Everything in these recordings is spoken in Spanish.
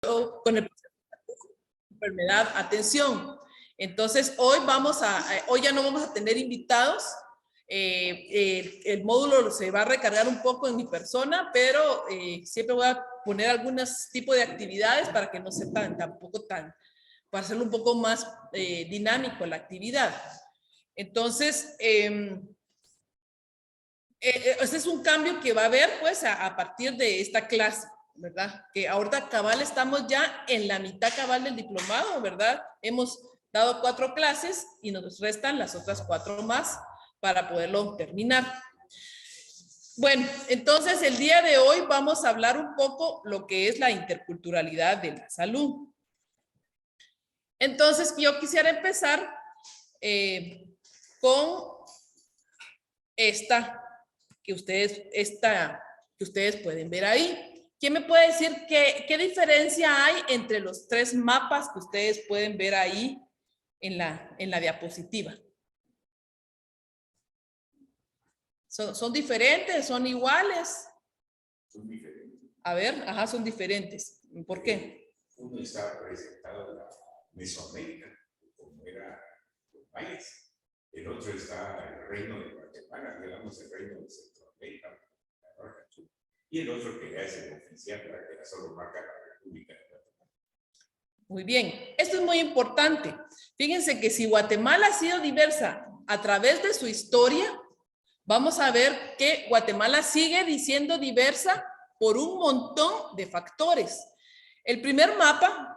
con el proceso de enfermedad. Atención. Entonces, hoy ya no vamos a tener invitados. El módulo se va a recargar un poco en mi persona, pero siempre voy a poner algunos tipos de actividades para que no sea para hacerlo un poco más dinámico la actividad. Entonces, este es un cambio que va a haber pues a partir de esta clase, ¿verdad? Que ahorita cabal estamos ya en la mitad cabal del diplomado, ¿verdad? Hemos dado 4 clases y nos restan las otras 4 más para poderlo terminar. Bueno, entonces el día de hoy vamos a hablar un poco lo que es la interculturalidad de la salud. Entonces yo quisiera empezar con esta que ustedes pueden ver ahí. ¿Quién me puede decir qué diferencia hay entre los 3 mapas que ustedes pueden ver ahí en la diapositiva? ¿Son diferentes? ¿Son iguales? Son diferentes. A ver, son diferentes. ¿Por qué? Uno está presentado en la Mesoamérica, como era los mayas. El otro está en el reino de Guatemala, digamos el reino de Centroamérica, y el otro que ya es el oficial, para que solo marca la República de Guatemala. Muy bien, esto es muy importante. Fíjense que si Guatemala ha sido diversa a través de su historia, vamos a ver que Guatemala sigue siendo diversa por un montón de factores. El primer mapa,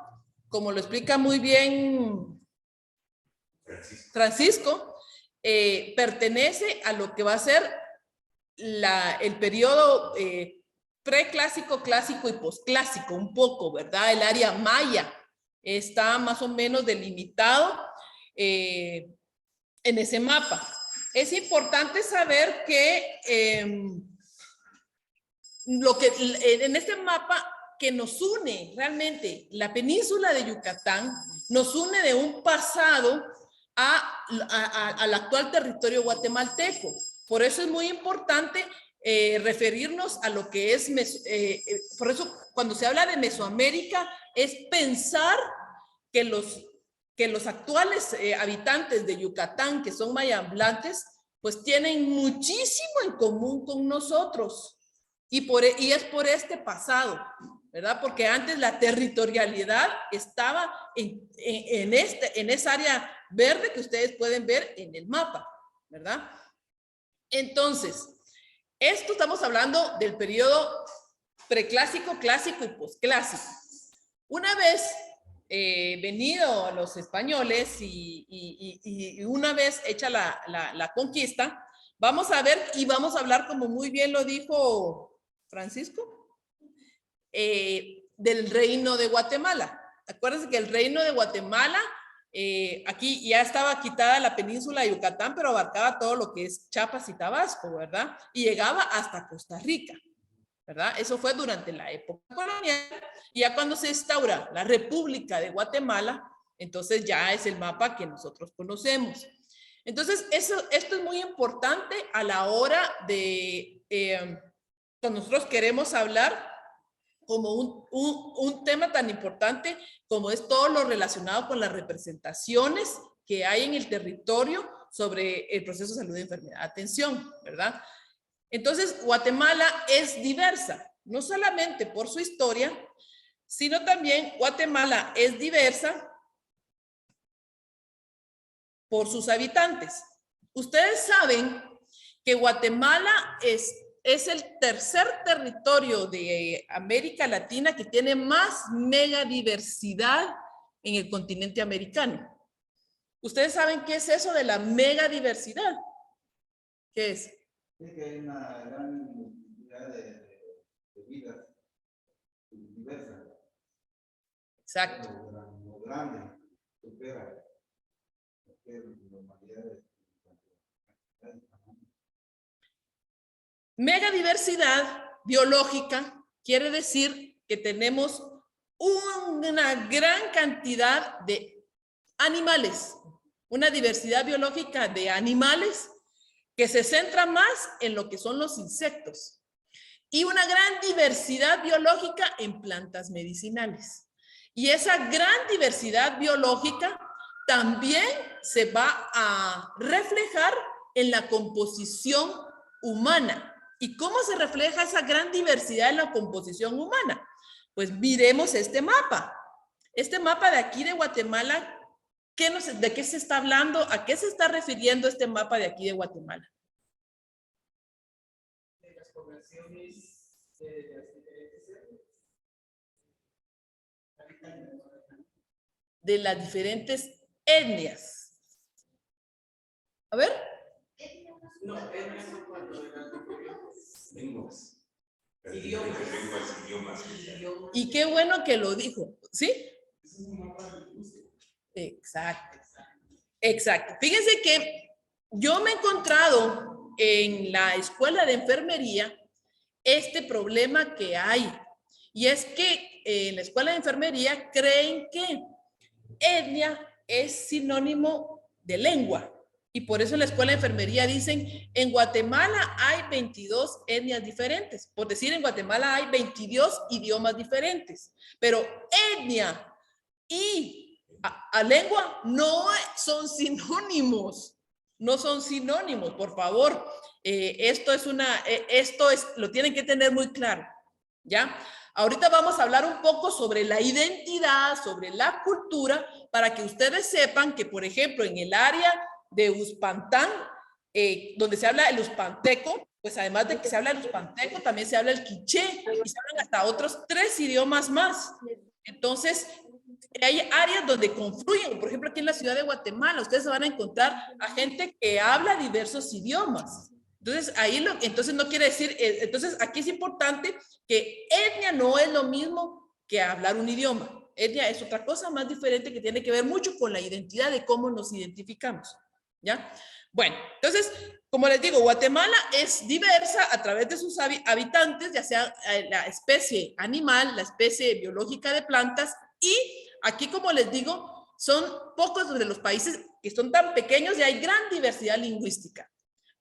como lo explica muy bien Francisco, pertenece a lo que va a ser el periodo preclásico, clásico y posclásico, un poco, ¿verdad? El área maya está más o menos delimitado en ese mapa. Es importante saber que en este mapa que nos une realmente la península de Yucatán, nos une de un pasado al actual territorio guatemalteco. Por eso es muy importante referirnos a lo que es, por eso cuando se habla de Mesoamérica, es pensar que los actuales habitantes de Yucatán, que son mayamblantes, pues tienen muchísimo en común con nosotros. Y es por este pasado, ¿verdad? Porque antes la territorialidad estaba en esa área verde que ustedes pueden ver en el mapa, ¿verdad? Entonces, esto estamos hablando del periodo preclásico, clásico y posclásico. Una vez venido los españoles y una vez hecha la conquista, vamos a ver y vamos a hablar, como muy bien lo dijo Francisco, del reino de Guatemala. Acuérdense que el reino de Guatemala, aquí ya estaba quitada la península de Yucatán, pero abarcaba todo lo que es Chiapas y Tabasco, ¿verdad? Y llegaba hasta Costa Rica, ¿verdad? Eso fue durante la época colonial. Y ya cuando se instaura la República de Guatemala, entonces ya es el mapa que nosotros conocemos. Entonces, esto es muy importante a la hora de cuando nosotros queremos hablar como un tema tan importante como es todo lo relacionado con las representaciones que hay en el territorio sobre el proceso de salud y enfermedad. Atención, ¿verdad? Entonces, Guatemala es diversa, no solamente por su historia, sino también Guatemala es diversa por sus habitantes. Ustedes saben que Guatemala es el tercer territorio de América Latina que tiene más megadiversidad en el continente americano. ¿Ustedes saben qué es eso de la megadiversidad? ¿Qué es? Es que hay una gran multiplicidad de vidas diversas. Exacto. Lo grande supera las humanidades. Megadiversidad biológica quiere decir que tenemos una gran cantidad de animales, una diversidad biológica de animales que se centra más en lo que son los insectos y una gran diversidad biológica en plantas medicinales. Y esa gran diversidad biológica también se va a reflejar en la composición humana. ¿Y cómo se refleja esa gran diversidad en la composición humana? Pues miremos este mapa. Este mapa de aquí de Guatemala, ¿de qué se está hablando? ¿A qué se está refiriendo este mapa de aquí de Guatemala? De las poblaciones de las diferentes de las diferentes etnias. A ver. No, etnias son cuando de las diferentes lenguas. idiomas. Y qué bueno que lo dijo, ¿sí? Es un mapa de búsqueda. Exacto. Exacto. Fíjense que yo me he encontrado en la escuela de enfermería este problema que hay. Y es que en la escuela de enfermería creen que etnia es sinónimo de lengua. Y por eso en la escuela de enfermería dicen, en Guatemala hay 22 etnias diferentes. Por decir, en Guatemala hay 22 idiomas diferentes. Pero etnia y a lengua no son sinónimos. No son sinónimos, por favor. Esto lo tienen que tener muy claro. ¿Ya? Ahorita vamos a hablar un poco sobre la identidad, sobre la cultura, para que ustedes sepan que, por ejemplo, en el área de Uspantán, donde se habla el uspanteco, pues además de que se habla el uspanteco, también se habla el quiché y se hablan hasta otros 3 idiomas más. Entonces, hay áreas donde confluyen. Por ejemplo, aquí en la ciudad de Guatemala, ustedes van a encontrar a gente que habla diversos idiomas. Entonces, entonces no quiere decir, entonces aquí es importante que etnia no es lo mismo que hablar un idioma. Etnia es otra cosa más diferente que tiene que ver mucho con la identidad de cómo nos identificamos. ¿Ya? Bueno, entonces, como les digo, Guatemala es diversa a través de sus habitantes, ya sea la especie animal, la especie biológica de plantas, y aquí, como les digo, son pocos de los países que son tan pequeños y hay gran diversidad lingüística.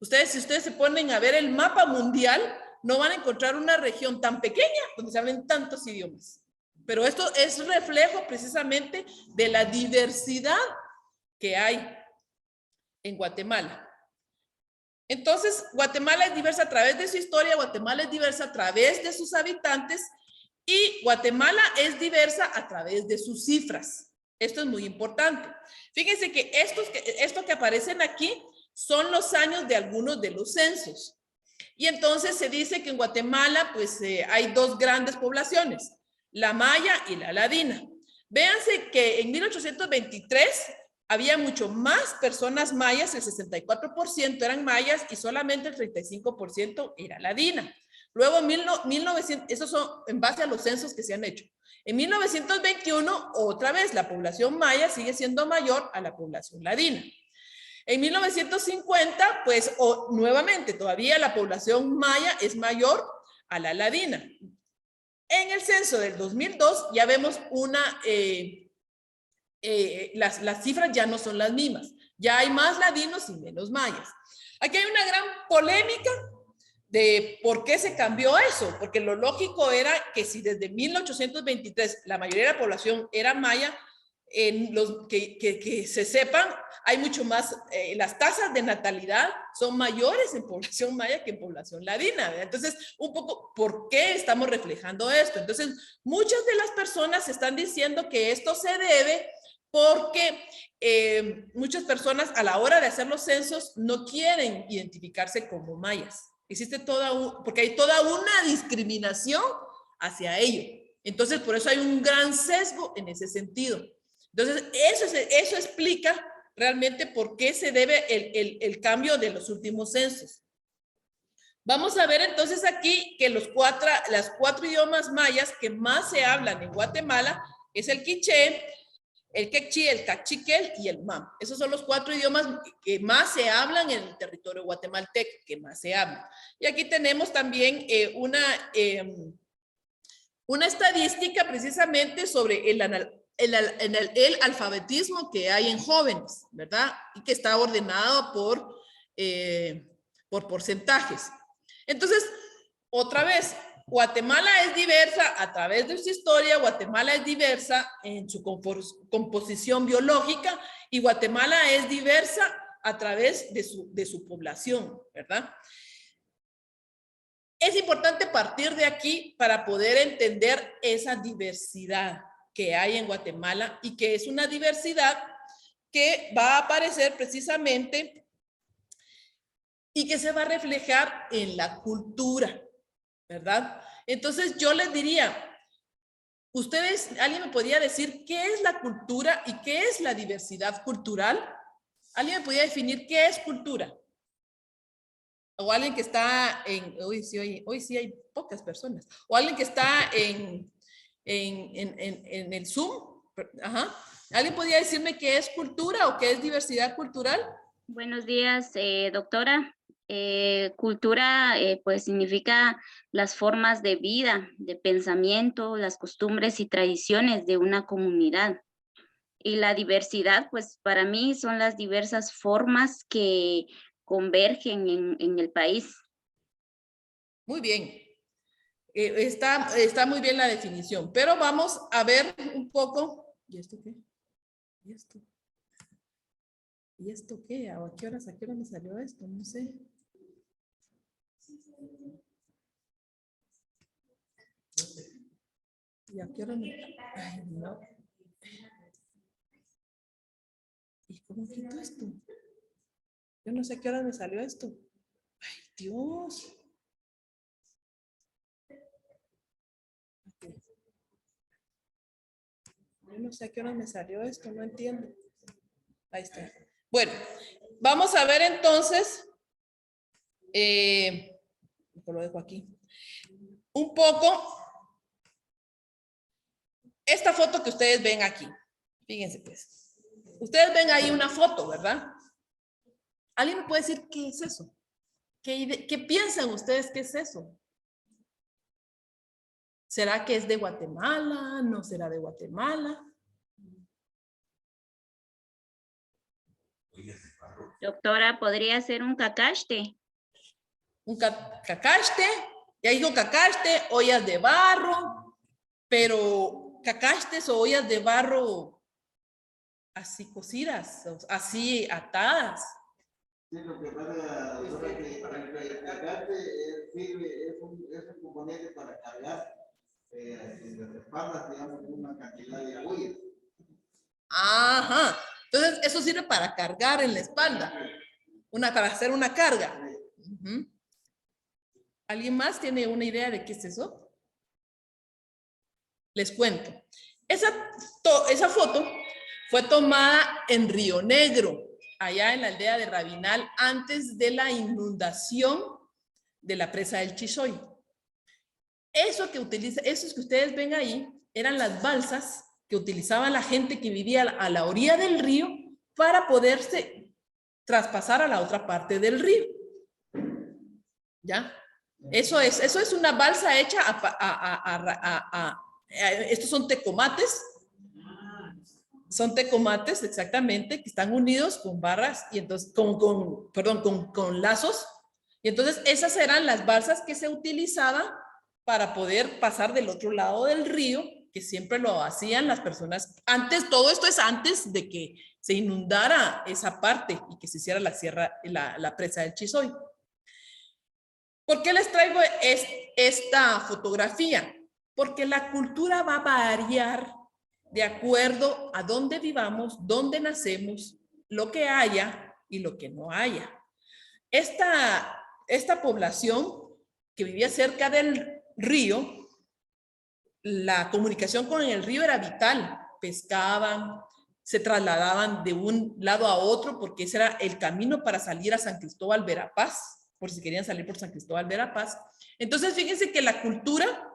Si ustedes se ponen a ver el mapa mundial, no van a encontrar una región tan pequeña donde se hablen tantos idiomas. Pero esto es reflejo precisamente de la diversidad que hay en Guatemala. Entonces, Guatemala es diversa a través de su historia, Guatemala es diversa a través de sus habitantes y Guatemala es diversa a través de sus cifras. Esto es muy importante. Fíjense que esto que aparecen aquí son los años de algunos de los censos. Y entonces se dice que en Guatemala pues hay 2 grandes poblaciones, la maya y la ladina. Véanse que en 1823 había mucho más personas mayas, el 64% eran mayas y solamente el 35% era ladina. Luego, 1900, esos son en base a los censos que se han hecho. En 1921, otra vez, la población maya sigue siendo mayor a la población ladina. En 1950, pues nuevamente, todavía la población maya es mayor a la ladina. En el censo del 2002 ya vemos las cifras ya no son las mismas. Ya hay más ladinos y menos mayas. Aquí hay una gran polémica de por qué se cambió eso, porque lo lógico era que si desde 1823 la mayoría de la población era maya, que se sepan, hay mucho más, las tasas de natalidad son mayores en población maya que en población ladina, ¿verdad? Entonces, un poco, ¿por qué estamos reflejando esto? Entonces, muchas de las personas están diciendo que esto se debe porque muchas personas a la hora de hacer los censos no quieren identificarse como mayas. Existe porque hay toda una discriminación hacia ello. Entonces, por eso hay un gran sesgo en ese sentido. Entonces, eso explica realmente por qué se debe el cambio de los últimos censos. Vamos a ver entonces aquí que las 4 idiomas mayas que más se hablan en Guatemala es el quiché, el quechí, el cachiquel y el mam. Esos son los 4 idiomas que más se hablan en el territorio guatemalteco, que más se hablan. Y aquí tenemos también una estadística precisamente sobre el alfabetismo que hay en jóvenes, ¿verdad? Y que está ordenado por porcentajes. Entonces, otra vez, Guatemala es diversa a través de su historia, Guatemala es diversa en su composición biológica y Guatemala es diversa a través de su población, ¿verdad? Es importante partir de aquí para poder entender esa diversidad que hay en Guatemala y que es una diversidad que va a aparecer precisamente y que se va a reflejar en la cultura, ¿verdad? Entonces yo les diría, ustedes, ¿alguien me podría decir qué es la cultura y qué es la diversidad cultural? ¿Alguien me podría definir qué es cultura? O alguien que está en, hoy sí hay pocas personas, o alguien que está en el Zoom, ajá. ¿Alguien podría decirme qué es cultura o qué es diversidad cultural? Buenos días, doctora. Cultura pues significa las formas de vida, de pensamiento, las costumbres y tradiciones de una comunidad. Y la diversidad, pues para mí son las diversas formas que convergen en el país. Muy bien. Está muy bien la definición, pero vamos a ver un poco. ¿Y esto qué? ¿Y esto? ¿Y esto qué? ¿A qué hora me salió esto? No sé. ¿Y a qué hora me...? Ay, no. ¿Y cómo quito esto? Yo no sé a qué hora me salió esto. Ay, Dios. Yo no sé a qué hora me salió esto, no entiendo. Ahí está. Bueno, vamos a ver entonces, lo dejo aquí, un poco esta foto que ustedes ven aquí. Fíjense pues. Ustedes ven ahí una foto, ¿verdad? ¿Alguien me puede decir qué es eso? ¿Qué piensan ustedes que es eso? ¿Será que es de Guatemala? ¿No será de Guatemala? Doctora, ¿podría ser un cacaste? Un cacaste, ya digo cacaste, ollas de barro, pero cacastes o ollas de barro así cocidas, así atadas. Sí, lo que pasa es que el cagarte es un componente para cargar en las espaldas, digamos, una cantidad de agullas. Ajá, entonces eso sirve para cargar en la espalda, para hacer una carga. ¿Alguien más tiene una idea de qué es eso? Les cuento. Esa foto fue tomada en Río Negro, allá en la aldea de Rabinal, antes de la inundación de la presa del Chisoy. Esos que ustedes ven ahí eran las balsas que utilizaba la gente que vivía a la orilla del río para poderse traspasar a la otra parte del río. ¿Ya? Eso es una balsa hecha estos son tecomates. Son tecomates, exactamente, que están unidos con barras y entonces, con lazos. Y entonces esas eran las balsas que se utilizaban para poder pasar del otro lado del río, que siempre lo hacían las personas. Antes, todo esto es antes de que se inundara esa parte y que se hiciera la presa del Chisoy. ¿Por qué les traigo esta fotografía? Porque la cultura va a variar de acuerdo a dónde vivamos, dónde nacemos, lo que haya y lo que no haya. Esta población que vivía cerca del río, la comunicación con el río era vital. Pescaban, se trasladaban de un lado a otro porque ese era el camino para salir a San Cristóbal Verapaz, por si querían salir por San Cristóbal Verapaz. Entonces, fíjense que la cultura,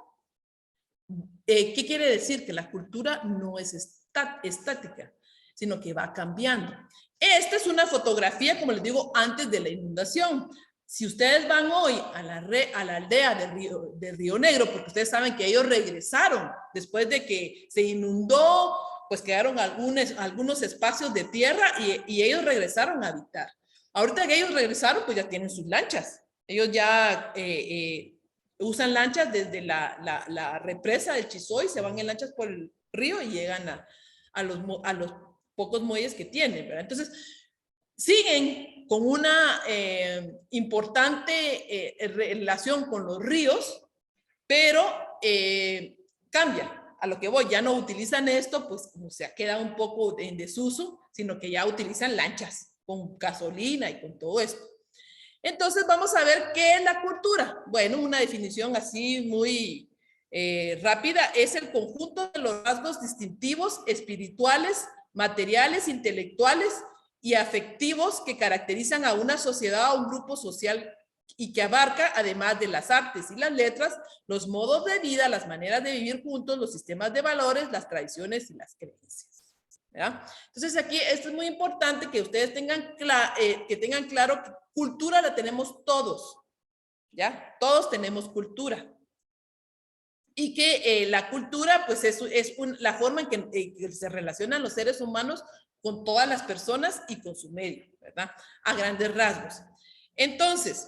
¿qué quiere decir? Que la cultura no es estática, sino que va cambiando. Esta es una fotografía, como les digo, antes de la inundación. Si ustedes van hoy a la aldea de Río Negro, porque ustedes saben que ellos regresaron después de que se inundó, pues quedaron algunos espacios de tierra y ellos regresaron a habitar. Ahorita que ellos regresaron, pues ya tienen sus lanchas. Ellos ya usan lanchas desde la represa del Chizoy, se van en lanchas por el río y llegan a los pocos muelles que tienen, ¿verdad? Entonces, siguen con una importante relación con los ríos, pero cambia. A lo que voy, ya no utilizan esto, pues como se queda un poco en desuso, sino que ya utilizan lanchas con gasolina y con todo esto. Entonces vamos a ver qué es la cultura. Bueno, una definición así muy rápida es el conjunto de los rasgos distintivos, espirituales, materiales, intelectuales y afectivos que caracterizan a una sociedad o un grupo social y que abarca, además de las artes y las letras, los modos de vida, las maneras de vivir juntos, los sistemas de valores, las tradiciones y las creencias. ¿Verdad? Entonces aquí esto es muy importante que ustedes tengan claro que cultura la tenemos todos, ¿ya? Todos tenemos cultura. Y que la cultura, pues es la forma en que se relacionan los seres humanos con todas las personas y con su medio, ¿verdad? A grandes rasgos. Entonces,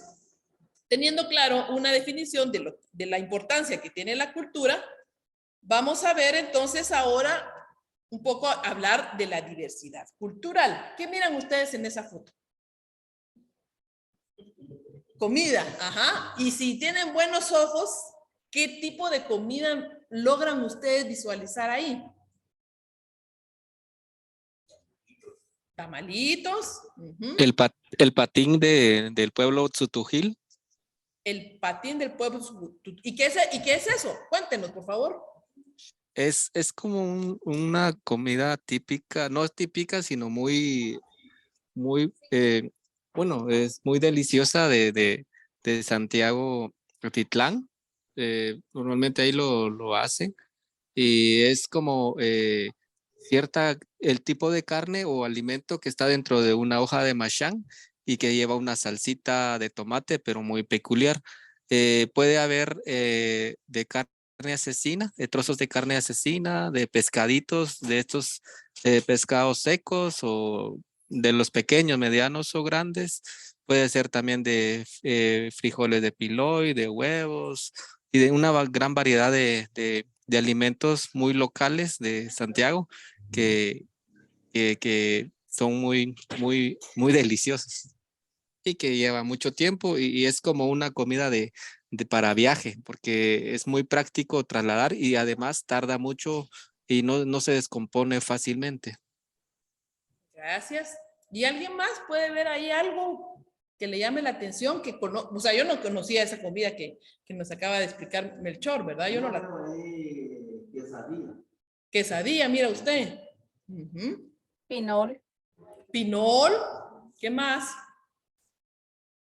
teniendo claro una definición de la importancia que tiene la cultura, vamos a ver entonces ahora un poco hablar de la diversidad cultural. ¿Qué miran ustedes en esa foto? Comida, ajá. Y si tienen buenos ojos, ¿qué tipo de comida logran ustedes visualizar ahí? Tamalitos. Uh-huh. El patín del pueblo Tzutujil. El patín del pueblo. ¿Y qué es eso? Cuéntenos, por favor. Es como una comida típica, no es típica, sino muy, bueno, es muy deliciosa de Santiago Titlán. Normalmente ahí lo hacen. Y es como el tipo de carne o alimento que está dentro de una hoja de machán y que lleva una salsita de tomate, pero muy peculiar. Puede haber de carne asesina, de trozos de carne asesina, de pescaditos, de estos pescados secos o de los pequeños, medianos o grandes. Puede ser también de frijoles de piloy, de huevos y de una gran variedad de alimentos muy locales de Santiago que son muy deliciosos y que lleva mucho tiempo y es como una comida para viaje porque es muy práctico trasladar y además tarda mucho y no se descompone fácilmente. Gracias. ¿Y alguien más puede ver ahí algo que le llame la atención? O sea, yo no conocía esa comida que nos acaba de explicar Melchor, ¿verdad? Yo no la... Quesadilla. Quesadilla, mira usted. Uh-huh. Pinol. Pinol. ¿Qué más?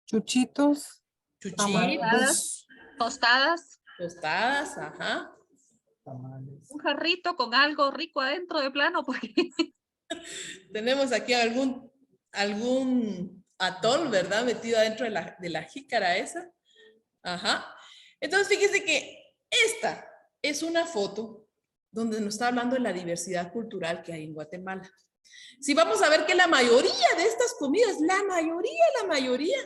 Chuchitos. Chuchitos. Tostadas. Tostadas, ajá. Un jarrito con algo rico adentro de plano, porque Tenemos aquí algún atol, ¿verdad? Metido adentro de la jícara esa. Ajá. Entonces, fíjese que esta es una foto donde nos está hablando de la diversidad cultural que hay en Guatemala. Si vamos a ver que la mayoría de estas comidas, la mayoría,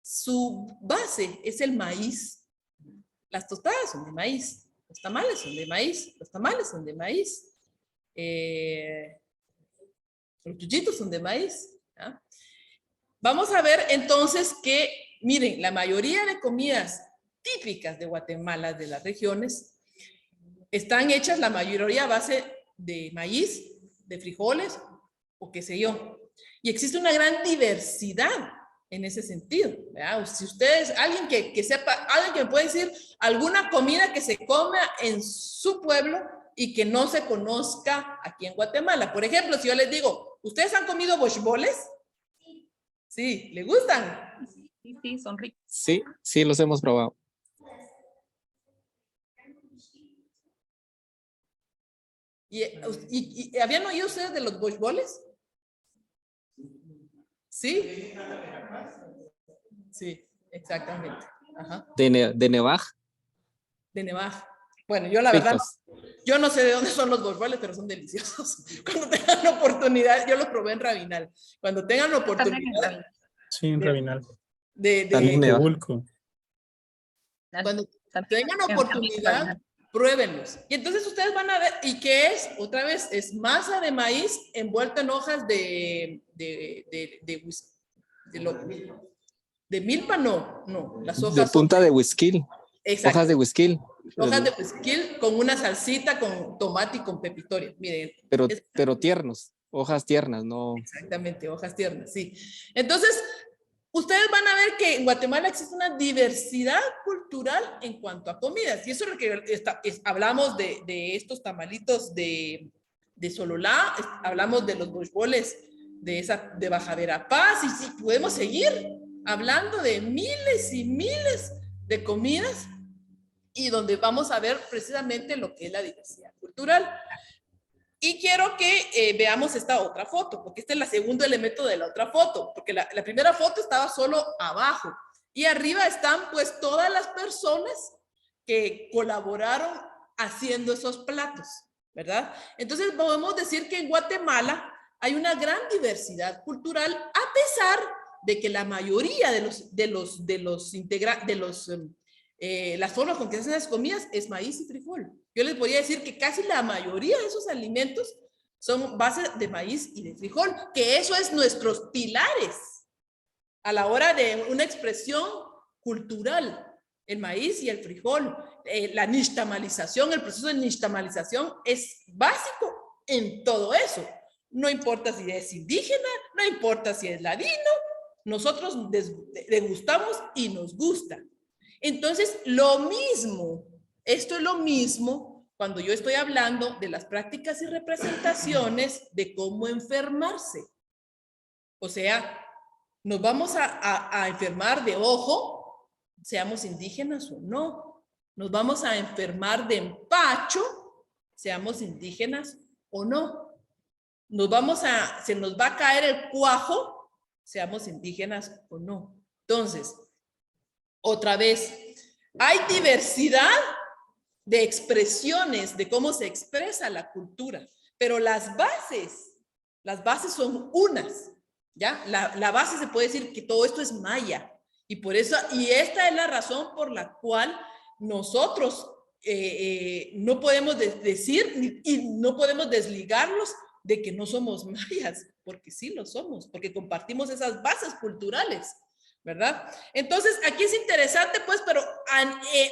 su base es el maíz. Las tostadas son de maíz, los tamales son de maíz, los tamales son de maíz, los chuchitos son de maíz. ¿Ya? Vamos a ver entonces que, miren, la mayoría de comidas típicas de Guatemala, de las regiones, están hechas la mayoría a base de maíz, de frijoles o qué sé yo. Y existe una gran diversidad en ese sentido, ¿verdad? Si ustedes, alguien que sepa, alguien que me puede decir alguna comida que se come en su pueblo y que no se conozca aquí en Guatemala. Por ejemplo, si yo les digo, ¿ustedes han comido bochboles? Sí, ¿le gustan? sí, son ricos. Sí, los hemos probado. ¿Y habían oído ustedes de los bochboles? ¿Sí? Sí, exactamente. Ajá. De Nevaj. De Nevaj. Bueno, yo la verdad, yo no sé de dónde son los bochboles, pero son deliciosos. Cuando tengan la oportunidad, yo los probé en Rabinal. Cuando tengan la oportunidad. Sí, en Rabinal. De Bulco. tengan oportunidad, pruébenlos. Y entonces ustedes van a ver, ¿y qué es? Otra vez, es masa de maíz envuelta en hojas de milpa, no, las hojas De punta son de whisky. exacto, Hojas de whisky. hojas de whisky con una salsita con tomate y con pepitoria. Miren, Pero tiernos, hojas tiernas, no. exactamente, hojas tiernas, sí. Entonces, ustedes van a ver que en Guatemala existe una diversidad cultural en cuanto a comidas. Y eso es lo que hablamos de estos tamalitos de Sololá, hablamos de los boles de Baja Verapaz, y sí, podemos seguir hablando de miles y miles de comidas y donde vamos a ver precisamente lo que es la diversidad cultural. Y quiero que veamos esta otra foto, porque este es el segundo elemento de la otra foto, porque la primera foto estaba solo abajo y arriba están pues todas las personas que colaboraron haciendo esos platos, ¿verdad? Entonces podemos decir que en Guatemala hay una gran diversidad cultural, a pesar de que la mayoría las formas con que se hacen las comidas es maíz y frijol. Yo les podría decir que casi la mayoría de esos alimentos son bases de maíz y de frijol, que eso es nuestros pilares a la hora de una expresión cultural. El maíz y el frijol, la nixtamalización, el proceso de nixtamalización es básico en todo eso. No importa si es indígena, no importa si es ladino, nosotros degustamos y nos gusta. Entonces, lo mismo, esto es lo mismo cuando yo estoy hablando de las prácticas y representaciones de cómo enfermarse. O sea, nos vamos a enfermar de ojo, seamos indígenas o no. Nos vamos a enfermar de empacho, seamos indígenas o no. Se nos va a caer el cuajo, seamos indígenas o no. Entonces, otra vez, hay diversidad de expresiones de cómo se expresa la cultura, pero las bases son unas, ¿ya? La base se puede decir que todo esto es maya, y por eso, y esta es la razón por la cual nosotros no podemos decir y no podemos desligarlos de que no somos mayas, porque sí lo somos, porque compartimos esas bases culturales, ¿verdad? Entonces, aquí es interesante, pues, pero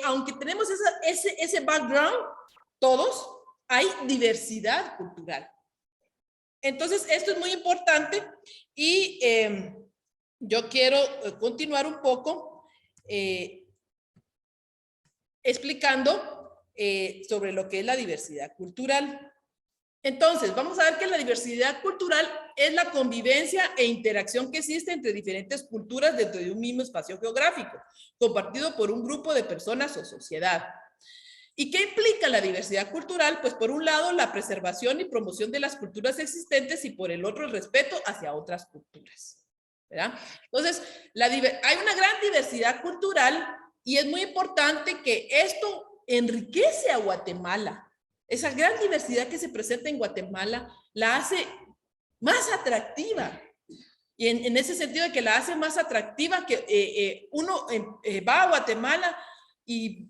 aunque tenemos ese background, todos, hay diversidad cultural. Entonces, esto es muy importante y yo quiero continuar un poco explicando sobre lo que es la diversidad cultural. Entonces, vamos a ver que la diversidad cultural es la convivencia e interacción que existe entre diferentes culturas dentro de un mismo espacio geográfico, compartido por un grupo de personas o sociedad. ¿Y qué implica la diversidad cultural? Pues por un lado, la preservación y promoción de las culturas existentes y por el otro, el respeto hacia otras culturas, ¿verdad? Entonces, hay una gran diversidad cultural y es muy importante que esto enriquece a Guatemala. Esa gran diversidad que se presenta en Guatemala la hace más atractiva. Y en ese sentido de que la hace más atractiva, que uno va a Guatemala y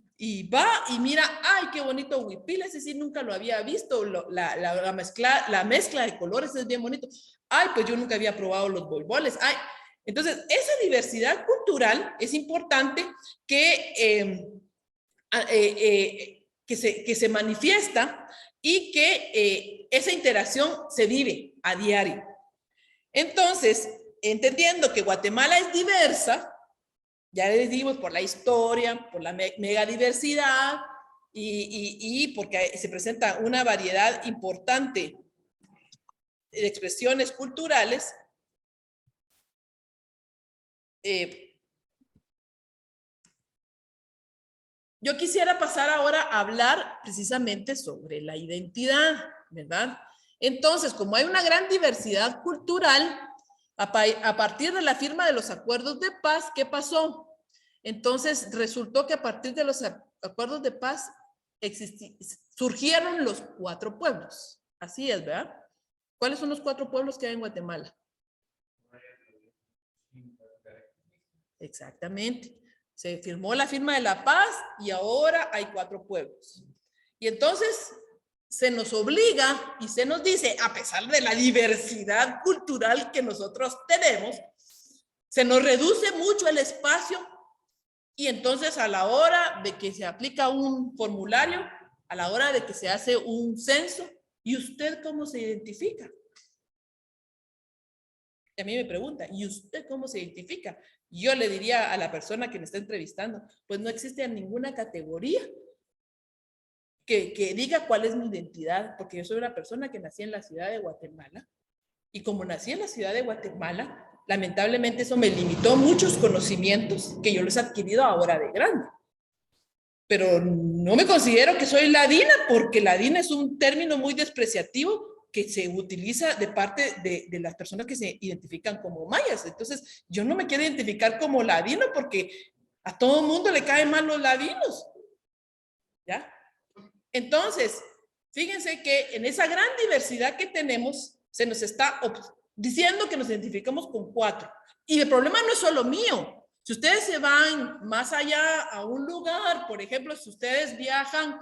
va y mira, ay, qué bonito huipil, ese sí nunca lo había visto, la mezcla de colores es bien bonito. Ay, pues yo nunca había probado los boiboles. Ay, entonces, esa diversidad cultural es importante que se manifiesta y que esa interacción se vive a diario. Entonces, entendiendo que Guatemala es diversa, ya les dimos por la historia, por la megadiversidad y porque se presenta una variedad importante de expresiones culturales, yo quisiera pasar ahora a hablar precisamente sobre la identidad, ¿verdad? Entonces, como hay una gran diversidad cultural, a partir de la firma de los acuerdos de paz, ¿qué pasó? Entonces, resultó que a partir de los acuerdos de paz surgieron los 4 pueblos. Así es, ¿verdad? ¿Cuáles son los 4 pueblos que hay en Guatemala? Exactamente. Se firmó la firma de la paz y ahora hay 4 pueblos. Y entonces se nos obliga y se nos dice, a pesar de la diversidad cultural que nosotros tenemos, se nos reduce mucho el espacio y entonces a la hora de que se aplica un formulario, a la hora de que se hace un censo, ¿y usted cómo se identifica? Y a mí me pregunta, ¿y usted cómo se identifica? Yo le diría a la persona que me está entrevistando, pues no existe ninguna categoría que diga cuál es mi identidad, porque yo soy una persona que nací en la ciudad de Guatemala, y como nací en la ciudad de Guatemala, lamentablemente eso me limitó muchos conocimientos que yo los he adquirido ahora de grande. Pero no me considero que soy ladina, porque ladina es un término muy despreciativo que se utiliza de parte de las personas que se identifican como mayas. Entonces, yo no me quiero identificar como ladino porque a todo el mundo le caen mal los ladinos. ¿Ya? Entonces, fíjense que en esa gran diversidad que tenemos, se nos está diciendo que nos identificamos con 4. Y el problema no es solo mío. Si ustedes se van más allá a un lugar, por ejemplo, si ustedes viajan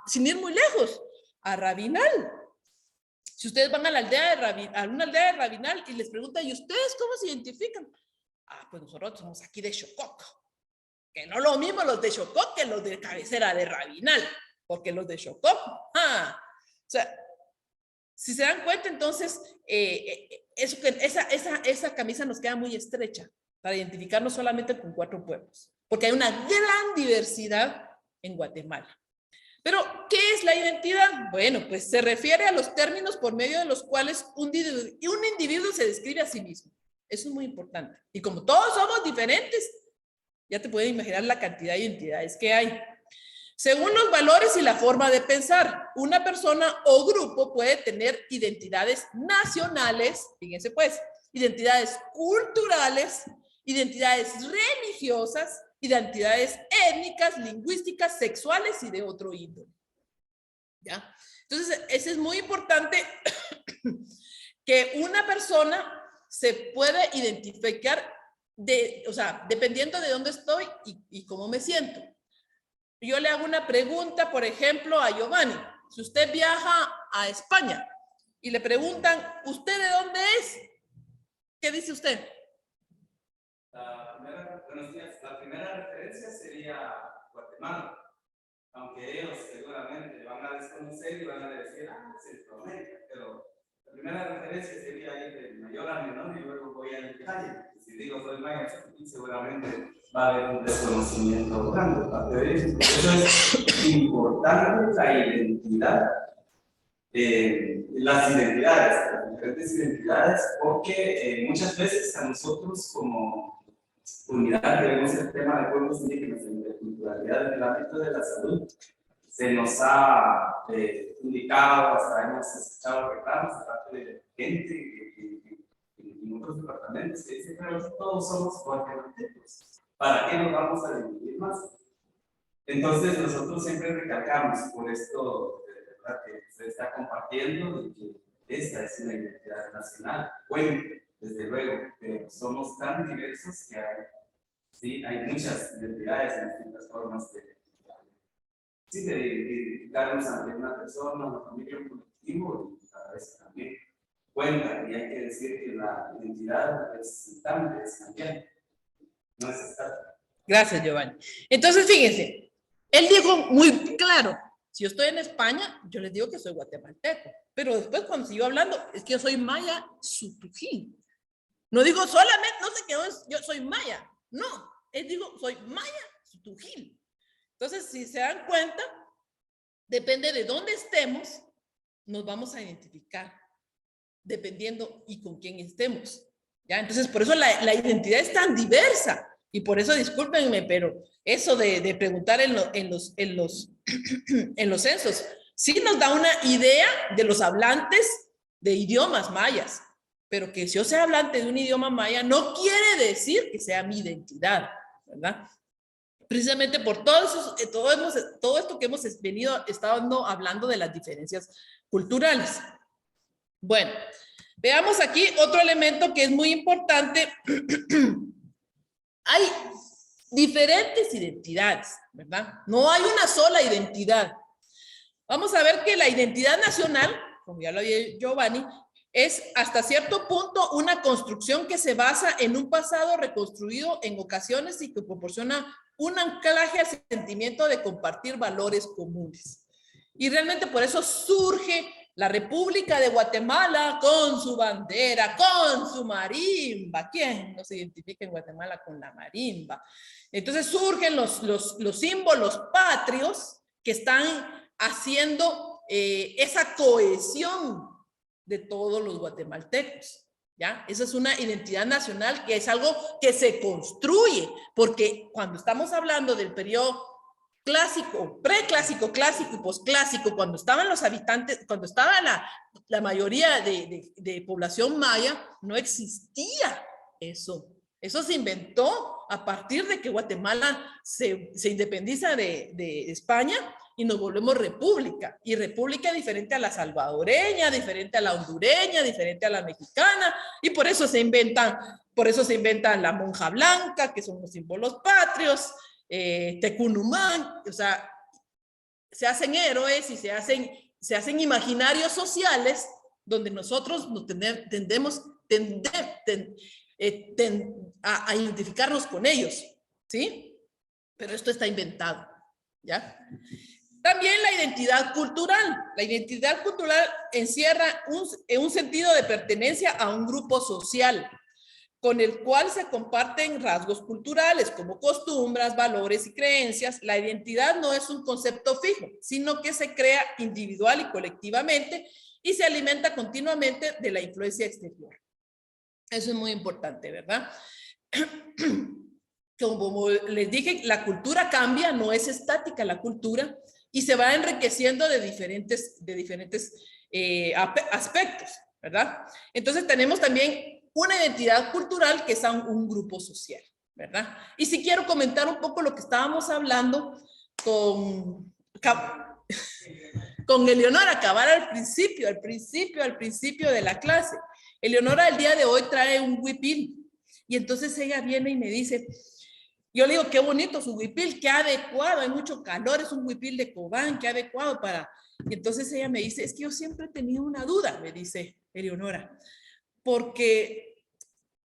sin ir muy lejos, a Rabinal. Si ustedes van a la aldea a una aldea de Rabinal y les preguntan, ¿y ustedes cómo se identifican? Ah, pues nosotros somos aquí de Xocop. Que no lo mismo los de Xocop que los de cabecera de Rabinal, porque los de Xocop, o sea, si se dan cuenta, entonces, esa camisa nos queda muy estrecha para identificarnos solamente con 4 pueblos, porque hay una gran diversidad en Guatemala. Pero, ¿qué es la identidad? Bueno, pues se refiere a los términos por medio de los cuales un individuo se describe a sí mismo. Eso es muy importante. Y como todos somos diferentes, ya te puedes imaginar la cantidad de identidades que hay. Según los valores y la forma de pensar, una persona o grupo puede tener identidades nacionales, fíjense pues, identidades culturales, identidades religiosas, identidades étnicas, lingüísticas, sexuales y de otro índole. ¿Ya? Entonces, eso es muy importante que una persona se puede identificar, o sea, dependiendo de dónde estoy y cómo me siento. Yo le hago una pregunta, por ejemplo, a Giovanni. Si usted viaja a España y le preguntan, ¿usted de dónde es? ¿Qué dice usted? La primera referencia sería Guatemala, aunque ellos seguramente van a desconocer y van a decir, Centroamérica, pero la primera referencia sería ir de mayor a menor y luego voy a detalle. Si digo soy maya, seguramente va a haber un desconocimiento grande parte de eso. Por eso es importante la identidad, las diferentes identidades, porque muchas veces a nosotros como unidad que vemos el tema de pueblos indígenas en la interculturalidad en el ámbito de la salud, se nos ha indicado, hasta hemos escuchado reclamos de parte de gente en otros departamentos que dicen, pero todos somos guatemaltecos, ¿para qué nos vamos a dividir más? Entonces nosotros siempre recalcamos por esto que se está compartiendo de que esta es una identidad nacional. Bueno, desde luego, pero somos tan diversos que hay muchas identidades en distintas formas de identificarnos ante una persona, una familia, un colectivo, y a veces también cuenta, y hay que decir que la identidad es tan también, no es estática. Gracias, Giovanni. Entonces, fíjense, él dijo muy claro, si yo estoy en España, yo les digo que soy guatemalteco, pero después cuando sigo hablando, es que yo soy maya sutují. No digo solamente, no sé qué yo soy maya, no, él digo, soy maya sutují. Entonces, si se dan cuenta, depende de dónde estemos, nos vamos a identificar, dependiendo y con quién estemos. ¿Ya? Entonces, por eso la identidad es tan diversa. Y por eso, discúlpenme, pero eso de preguntar en los censos, sí nos da una idea de los hablantes de idiomas mayas, pero que si yo sea hablante de un idioma maya no quiere decir que sea mi identidad, ¿verdad? Precisamente por todo esto que hemos estado hablando de las diferencias culturales. Bueno, veamos aquí otro elemento que es muy importante hay diferentes identidades, ¿verdad? No hay una sola identidad. Vamos a ver que la identidad nacional, como ya lo dijo Giovanni, es hasta cierto punto una construcción que se basa en un pasado reconstruido en ocasiones y que proporciona un anclaje al sentimiento de compartir valores comunes. Y realmente por eso surge la República de Guatemala con su bandera, con su marimba. ¿Quién no se identifica en Guatemala con la marimba? Entonces surgen los símbolos patrios que están haciendo esa cohesión de todos los guatemaltecos, ¿ya? Esa es una identidad nacional que es algo que se construye, porque cuando estamos hablando del periodo clásico, preclásico, clásico y posclásico, cuando estaban los habitantes, cuando estaba la mayoría de población maya, no existía eso. Eso se inventó a partir de que Guatemala se independiza de España y nos volvemos república. Y república diferente a la salvadoreña, diferente a la hondureña, diferente a la mexicana. Y por eso se inventan la monja blanca, que son los símbolos patrios, Tecunumán, o sea, se hacen héroes y se hacen imaginarios sociales donde nosotros nos tendemos a identificarnos con ellos, ¿sí? Pero esto está inventado, ¿ya? También la identidad cultural. La identidad cultural encierra un sentido de pertenencia a un grupo social con el cual se comparten rasgos culturales como costumbres, valores y creencias. La identidad no es un concepto fijo, sino que se crea individual y colectivamente y se alimenta continuamente de la influencia exterior. Eso es muy importante, ¿verdad? Como les dije, la cultura cambia, no es estática la cultura y se va enriqueciendo de diferentes aspectos, ¿verdad? Entonces tenemos también una identidad cultural que es un grupo social, ¿verdad? Y si quiero comentar un poco lo que estábamos hablando con Eleonora Cabal al principio de la clase. Eleonora el día de hoy trae un huipil y entonces ella viene y me dice, yo le digo, qué bonito su huipil, qué adecuado, hay mucho calor, es un huipil de Cobán, qué adecuado para... Y entonces ella me dice, es que yo siempre he tenido una duda, me dice Eleonora, porque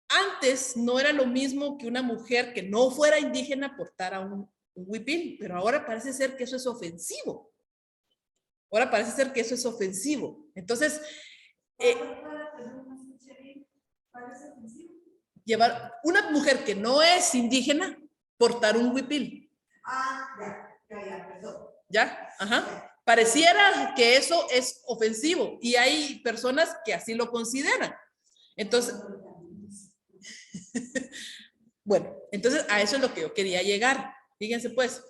antes no era lo mismo que una mujer que no fuera indígena portara un huipil, pero ahora parece ser que eso es ofensivo. Entonces, llevar una mujer que no es indígena, portar un huipil. Perdón. ¿Ya? Ajá. Pareciera que eso es ofensivo y hay personas que así lo consideran. Entonces, bueno, entonces a eso es lo que yo quería llegar. Fíjense pues,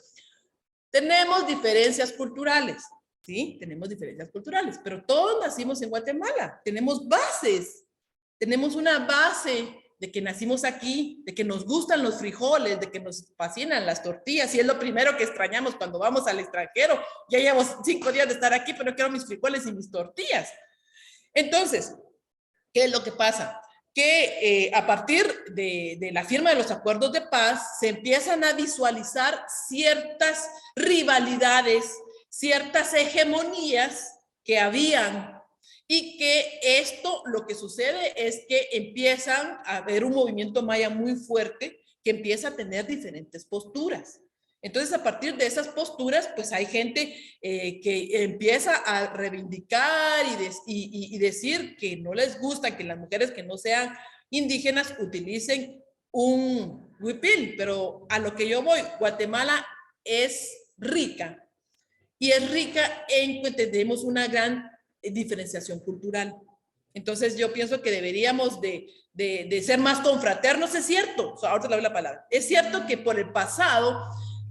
tenemos diferencias culturales, ¿sí? Tenemos diferencias culturales, pero todos nacimos en Guatemala, tenemos bases, tenemos una base de que nacimos aquí, de que nos gustan los frijoles, de que nos fascinan las tortillas, y es lo primero que extrañamos cuando vamos al extranjero. Ya llevo 5 días de estar aquí, pero quiero mis frijoles y mis tortillas. Entonces, ¿qué es lo que pasa? Que a partir de la firma de los acuerdos de paz, se empiezan a visualizar ciertas rivalidades, ciertas hegemonías que habían, y que esto lo que sucede es que empiezan a haber un movimiento maya muy fuerte que empieza a tener diferentes posturas. Entonces, a partir de esas posturas, pues hay gente que empieza a reivindicar y decir que no les gusta que las mujeres que no sean indígenas utilicen un huipil. Pero a lo que yo voy, Guatemala es rica, y es rica en que tenemos una gran diferenciación cultural. Entonces yo pienso que deberíamos de ser más confraternos. Es cierto, ahora te le doy la palabra, es cierto que por el pasado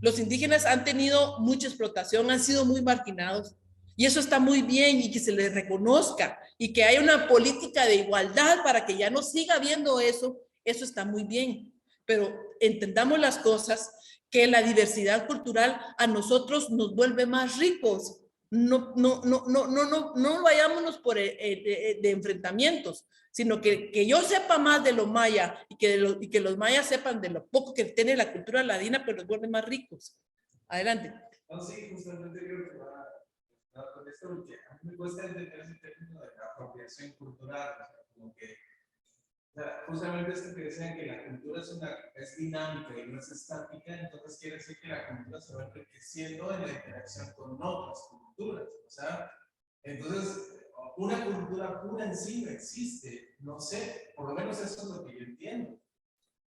los indígenas han tenido mucha explotación, han sido muy marginados, y eso está muy bien, y que se les reconozca, y que haya una política de igualdad para que ya no siga habiendo eso está muy bien, pero entendamos las cosas, que la diversidad cultural a nosotros nos vuelve más ricos, no vayámonos por de enfrentamientos, sino que yo sepa más de lo maya y que los mayas sepan de lo poco que tiene la cultura ladina, pero los vuelve más ricos. Adelante. No, sí, justamente creo que va con esto, porque a mí me cuesta entender ese término de la apropiación cultural, o sea, como que, o sea, justamente es que decían que la cultura es dinámica y no es estática, entonces quiere decir que la cultura se va enriqueciendo en la interacción con otras culturas, o sea, entonces, una cultura pura en sí no existe, no sé, por lo menos eso es lo que yo entiendo,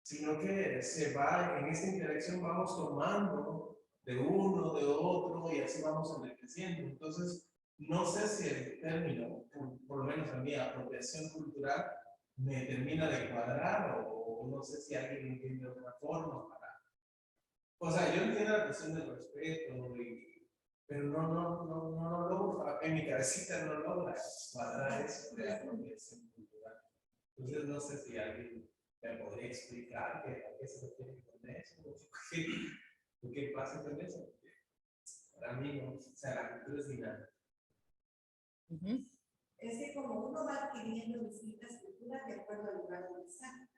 sino que se va, en esta interacción vamos tomando de uno, de otro, y así vamos enriqueciendo. Entonces, no sé si el término, por lo menos a mí, apropiación cultural, me termina de cuadrar, o no sé si alguien entiende otra forma para... O sea, yo entiendo la cuestión del respeto, pero no logro, en mi cabecita no logra cuadrar eso de apropiación cultural. Entonces, no sé si alguien me podría explicar a qué se refiere con eso, o qué pasa con eso. Para mí, no, o sea, la cultura es dinámica. Es que como uno va adquiriendo distintas culturas de acuerdo al lugar donde está.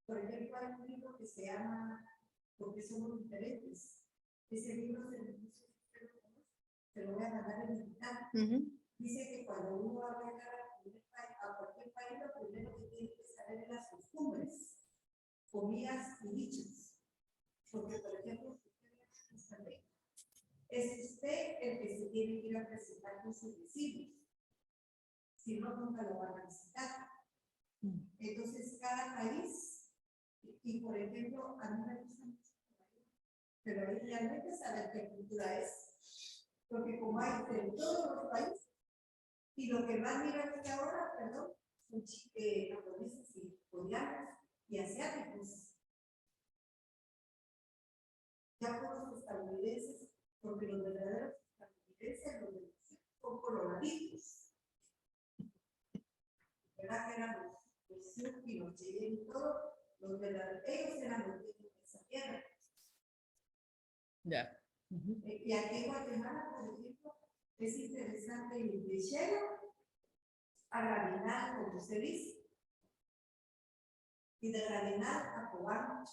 Por ejemplo, hay un libro que se llama Porque somos diferentes. Ese libro se lo voy a mandar en digital. Dice que cuando uno va a viajar a cualquier país, lo primero que tiene que saber es las costumbres, comidas y dichos. Porque, por ejemplo, es usted el que se tiene que ir a presentar con sus vecinos. Si no, nunca lo van a visitar. Entonces, cada país, y por ejemplo, a mí me gusta mucho, pero ahí realmente saber qué cultura es. Porque como hay de todos los países, y lo que más miran es que ahora, perdón, son japoneses y coreanos y asiáticos. Ya por los estadounidenses, porque los verdaderos estadounidenses, son coloraditos. ¿Verdad que eran los Suki, los Cheyenne y todo? Los verdaderos, ellos eran los que de esa tierra. Ya. Y aquí en Guatemala, por ejemplo, es interesante el lechero a Raminal, como se dice, y de Raminal a Cobán. O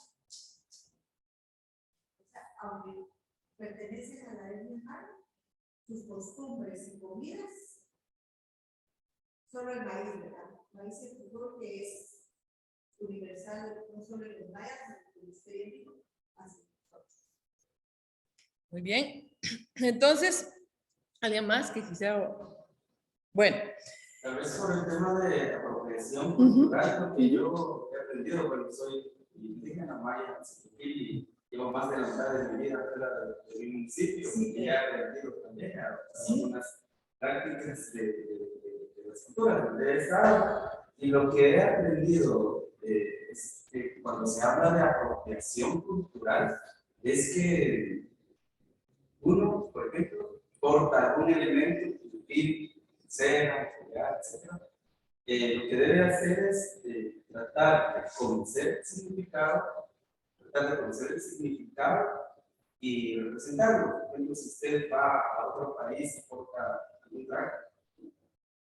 sea, aunque pertenecen a la etnia maya, sus costumbres y comidas, solo el maíz, ¿verdad? El maíz es futuro que es universal, no solo en los mayas, sino en el hemisferio, así. Muy bien. Entonces, ¿alguien más que quisiera? Bueno. Tal vez por el tema de apropiación cultural, porque yo he aprendido, bueno, soy indígena maya, y llevo más de la mitad de mi vida fuera de mi municipio, y he aprendido también algunas prácticas de las culturas donde he estado, y lo que he aprendido es que cuando se habla de apropiación cultural, es que uno, por ejemplo, porta algún elemento, cera, etc. Lo que debe hacer es tratar de conocer el significado, y representarlo. Por ejemplo, si usted va a otro país y porta algún traje,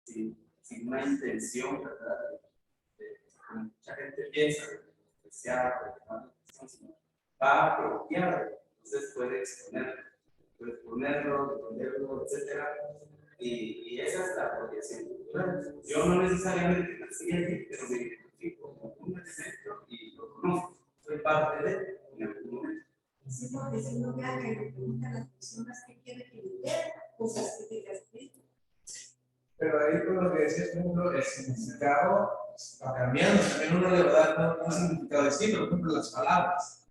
sin una intención, ¿verdad? Como mucha gente piensa, especial, va a apropiar, entonces puede exponerlo. Puedes ponerlo, etcétera, y esa es la apropiación cultural. Yo no necesariamente nací aquí, pero me identifico como un elemento y lo conozco, soy parte de en algún momento. Sí, porque si no vea que le preguntan a las personas que quieren que viver, cosas que te castiguen. Pero ahí con lo que decías, por ejemplo, el significado va cambiando. También uno le va a dar un significado distinto, por ejemplo, las palabras.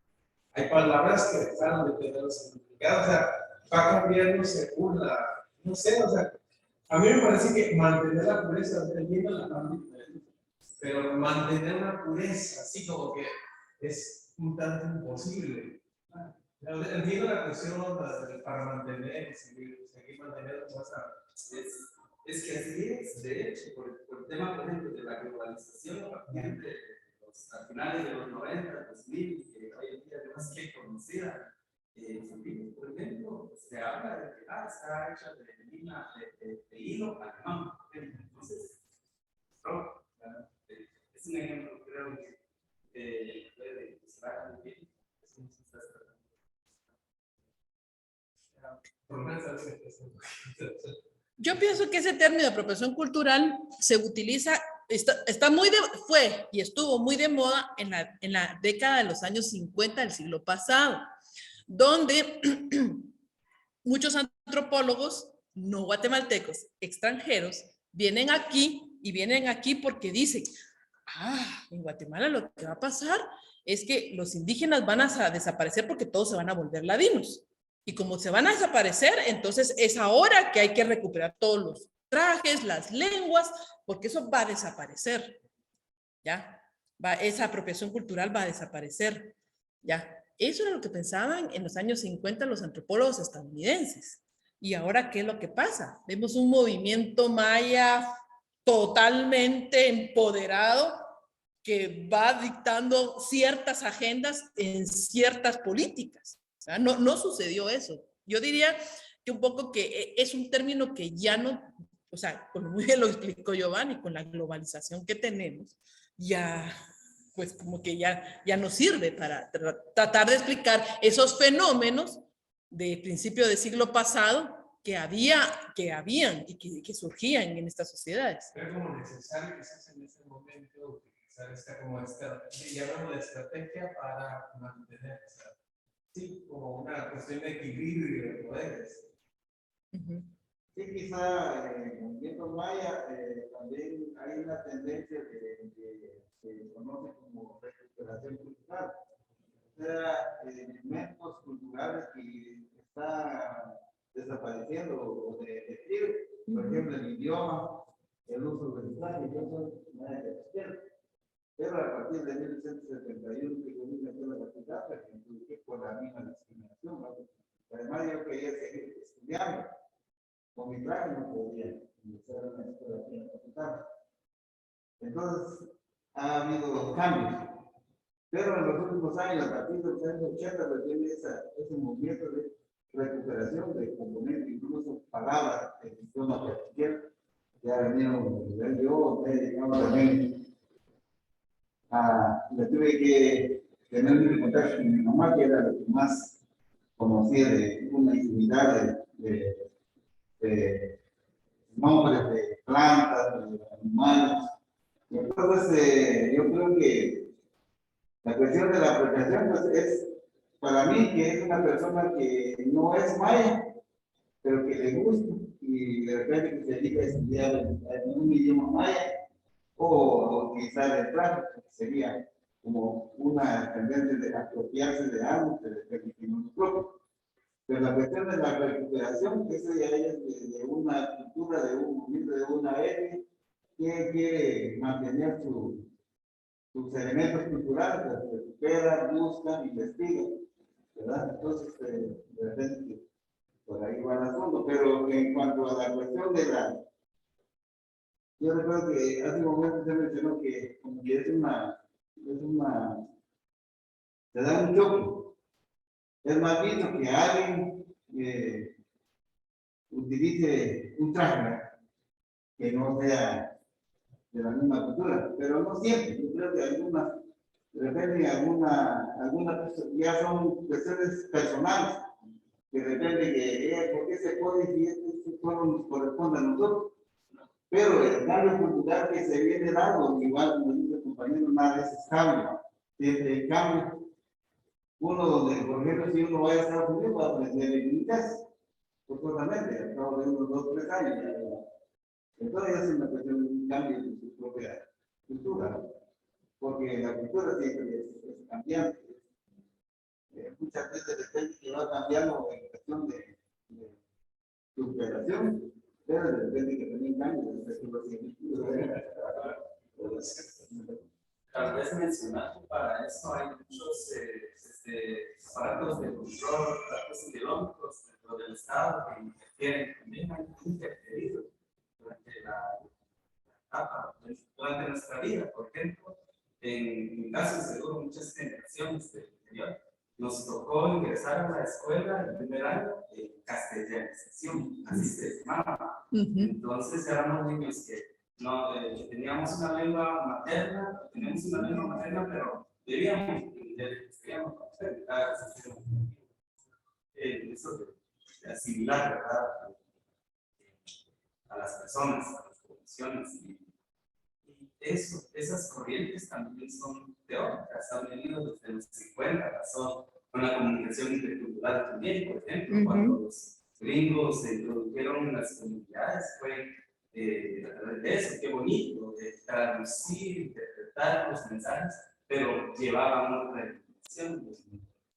Hay palabras que dejaron de tener los significados, o sea, va cambiando según la, no sé, o sea, a mí me parece que mantener la pureza, entiendo la parte diferente, pero mantener una pureza, así como que es un tanto imposible. Entiendo la cuestión para mantener, seguir manteniendo esa. Es que así es, de hecho, por el tema, por ejemplo, de la globalización, a partir de a finales de los 90, 2000, que hoy en día no es que conocida, por ejemplo, se habla de que está hecha de lina, de hilo alemán. Entonces, es un ejemplo, creo que puede ilustrar muy bien. Yo pienso que ese término de apropiación cultural se utiliza, fue y estuvo muy de moda en la década de los años 50 del siglo pasado, donde muchos antropólogos no guatemaltecos, extranjeros, vienen aquí porque dicen, en Guatemala lo que va a pasar es que los indígenas van a desaparecer porque todos se van a volver ladinos. Y como se van a desaparecer, entonces es ahora que hay que recuperar todos los trajes, las lenguas, porque eso va a desaparecer. ¿Ya? Esa apropiación cultural va a desaparecer. ¿Ya? Eso era lo que pensaban en los años 50 los antropólogos estadounidenses. Y ahora, ¿qué es lo que pasa? Vemos un movimiento maya totalmente empoderado que va dictando ciertas agendas en ciertas políticas. No sucedió eso. Yo diría que un poco que es un término que ya no, o sea, como muy bien lo explicó Giovanni, con la globalización que tenemos, ya, pues como que ya no sirve para tratar de explicar esos fenómenos de principio del siglo pasado que habían y que surgían en estas sociedades. Pero como necesario quizás en este momento utilizar llamarlo de estrategia para mantener, sí, como una cuestión de equilibrio de poderes. Sí, quizá en el movimiento maya también hay una tendencia que se conoce como recuperación cultural. O sea, elementos culturales que están desapareciendo o de por ejemplo, el idioma, el uso del lenguaje, eso nada de izquierda. Pero a partir de 1971 que yo vine a la facultad, me incluí por la misma discriminación, ¿no? Además yo quería seguir estudiando. Con mi traje no podía ingresar a una escuela aquí en la facultad. Entonces, ha habido cambios. Pero en los últimos años, a partir de los años 80, pues viene ese movimiento de recuperación de componentes, incluso palabras del idioma castellano, que ha venido yo, he llegado también le tuve que tener un contacto con mi mamá, que era lo que más conocía de una infinidad de nombres de plantas, de animales. Entonces, yo creo que la cuestión de la apropiación pues, es para mí que es una persona que no es maya, pero que le gusta y de repente que se dedica a estudiar en un idioma maya o quizás el tráfico, que sería como una tendencia de apropiarse de algo que de no es propio. Pero la cuestión de la recuperación, que eso ya es de una cultura, de un movimiento, de una etnia, que quiere mantener sus elementos culturales, los recuperan, buscan, investigan, ¿verdad? Entonces, de repente, por ahí va el asunto. Pero en cuanto a la cuestión de yo recuerdo que hace un momento se mencionó que como que se da un choque. Es más visto que alguien utilice un traje que no sea de la misma cultura, pero no siempre. Yo creo que de repente algunas ya son cuestiones personales, que de repente que ¿por qué se pone si esto solo nos corresponde a nosotros? Pero el cambio cultural que se viene dando, igual como dice el compañero, nada es estable. Desde el cambio, por ejemplo, si uno va a Estados Unidos, va a aprender el inglés, forzosamente, al cabo de unos 2 o 3 años. Entonces es una cuestión de un cambio de su propia cultura, porque la cultura siempre es cambiante. Muchas veces depende que va cambiando en cuestión de superación, pero de repente que también cambia Tal vez mencionando para eso hay muchos aparatos de control, aparatos ideológicos dentro del Estado que interfieren, también han interferido durante la etapa, durante nuestra vida, por ejemplo, en casos seguro muchas generaciones del interior, nos tocó ingresar a la escuela el primer año de castellanización, así se llamaba. Entonces éramos niños que teníamos una lengua materna, pero debíamos entender, debíamos eso de asimilar, ¿verdad? A las personas, a las poblaciones. Y esas corrientes también son teóricas, han venido desde los 50, pasó con la comunicación intercultural también, por ejemplo, cuando los gringos se introdujeron en las comunidades, fue a través de eso, qué bonito, de traducir, interpretar los mensajes, pero llevaban otra información,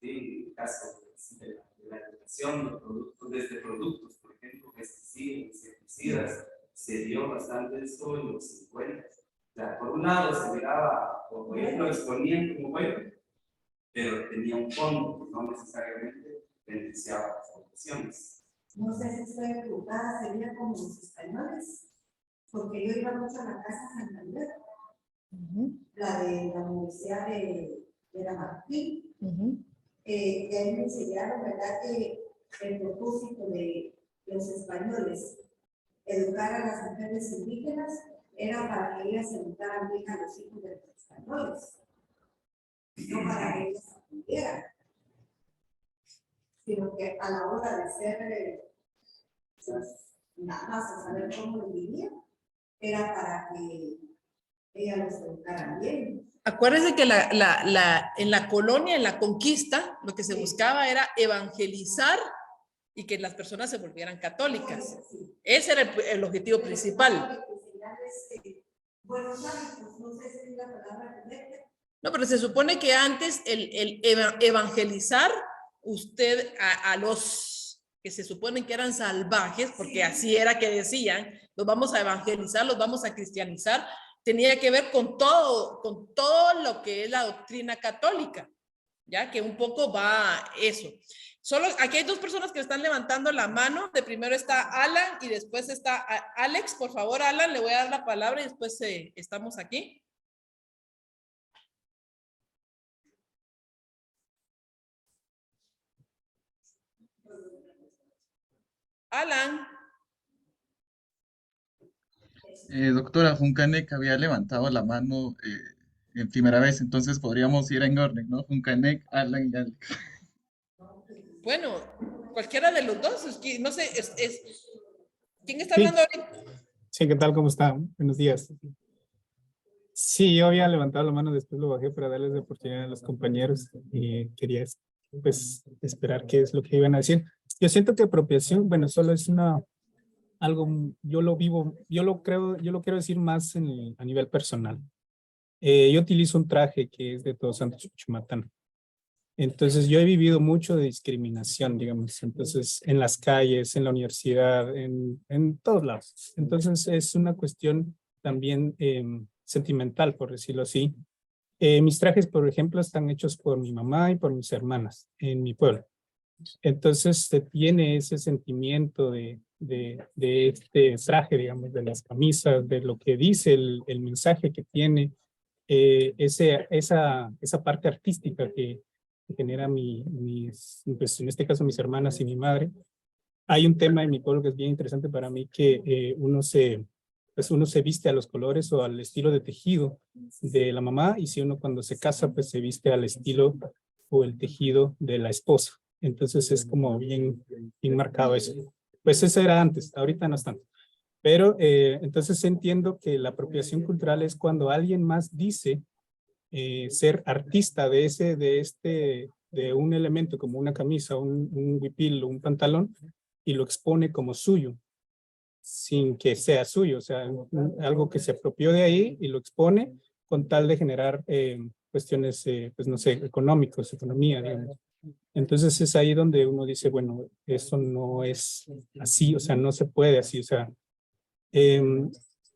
en el caso de la educación de productos, desde productos, por ejemplo, pesticidas, insecticidas, se dio bastante esto en los 50. O sea, por un lado se miraba, por ejemplo, exponían como bueno, pero tenía un fondo, no necesariamente beneficiaba a las poblaciones. No sé si estoy equivocada, sería como los españoles, porque yo iba mucho a la Casa Santander, la de la Universidad de la Martín, y ahí me enseñaron, ¿verdad?, que el propósito de los españoles educar a las mujeres indígenas era para que ellas educaran bien a los hijos de los españoles, no para que ellas aprendieran, sino que a la hora de ser nada más a saber cómo vivían, era para que ellas los educaran bien. Acuérdense que en la colonia, en la conquista, lo que se buscaba era evangelizar y que las personas se volvieran católicas. Ese era el objetivo principal. Buenos hábitos, no sé si es la palabra correcta. No, pero se supone que antes el evangelizar usted a los que se suponen que eran salvajes, porque así era que decían, los vamos a evangelizar, los vamos a cristianizar, tenía que ver con todo lo que es la doctrina católica, ya que un poco va eso. Solo aquí hay dos personas que están levantando la mano. De primero está Alan y después está Alex. Por favor, Alan, le voy a dar la palabra y después estamos aquí. Alan. Doctora, Juncanek había levantado la mano en primera vez, entonces podríamos ir en orden, ¿no? Juncanek, Alan y Alex. Bueno, cualquiera de los dos, no sé, ¿quién está hablando ahorita? Sí, ¿qué tal? ¿Cómo están? Buenos días. Sí, yo había levantado la mano, después lo bajé para darles la oportunidad a los compañeros y quería pues esperar qué es lo que iban a decir. Yo siento que apropiación, bueno, solo es algo, yo lo vivo, yo lo quiero decir más a nivel personal. Yo utilizo un traje que es de Todos Santos Uchumatán. Entonces yo he vivido mucho de discriminación, digamos, entonces en las calles, en la universidad, en todos lados. Entonces es una cuestión también sentimental, por decirlo así. Mis trajes, por ejemplo, están hechos por mi mamá y por mis hermanas en mi pueblo. Entonces se tiene ese sentimiento de este traje, digamos, de las camisas, de lo que dice el mensaje que tiene, esa parte artística que genera pues en este caso mis hermanas y mi madre. Hay un tema en mi pueblo que es bien interesante para mí, que uno se viste a los colores o al estilo de tejido de la mamá, y si uno cuando se casa pues se viste al estilo o el tejido de la esposa. Entonces es como bien marcado eso. Pues eso era antes, ahorita no es tanto. Pero entonces entiendo que la apropiación cultural es cuando alguien más dice ser artista de un elemento como una camisa, un huipil o un pantalón, y lo expone como suyo, sin que sea suyo, o sea, algo que se apropió de ahí y lo expone con tal de generar cuestiones, pues no sé, economía, digamos. Entonces es ahí donde uno dice, bueno, eso no es así, o sea, no se puede así, o sea.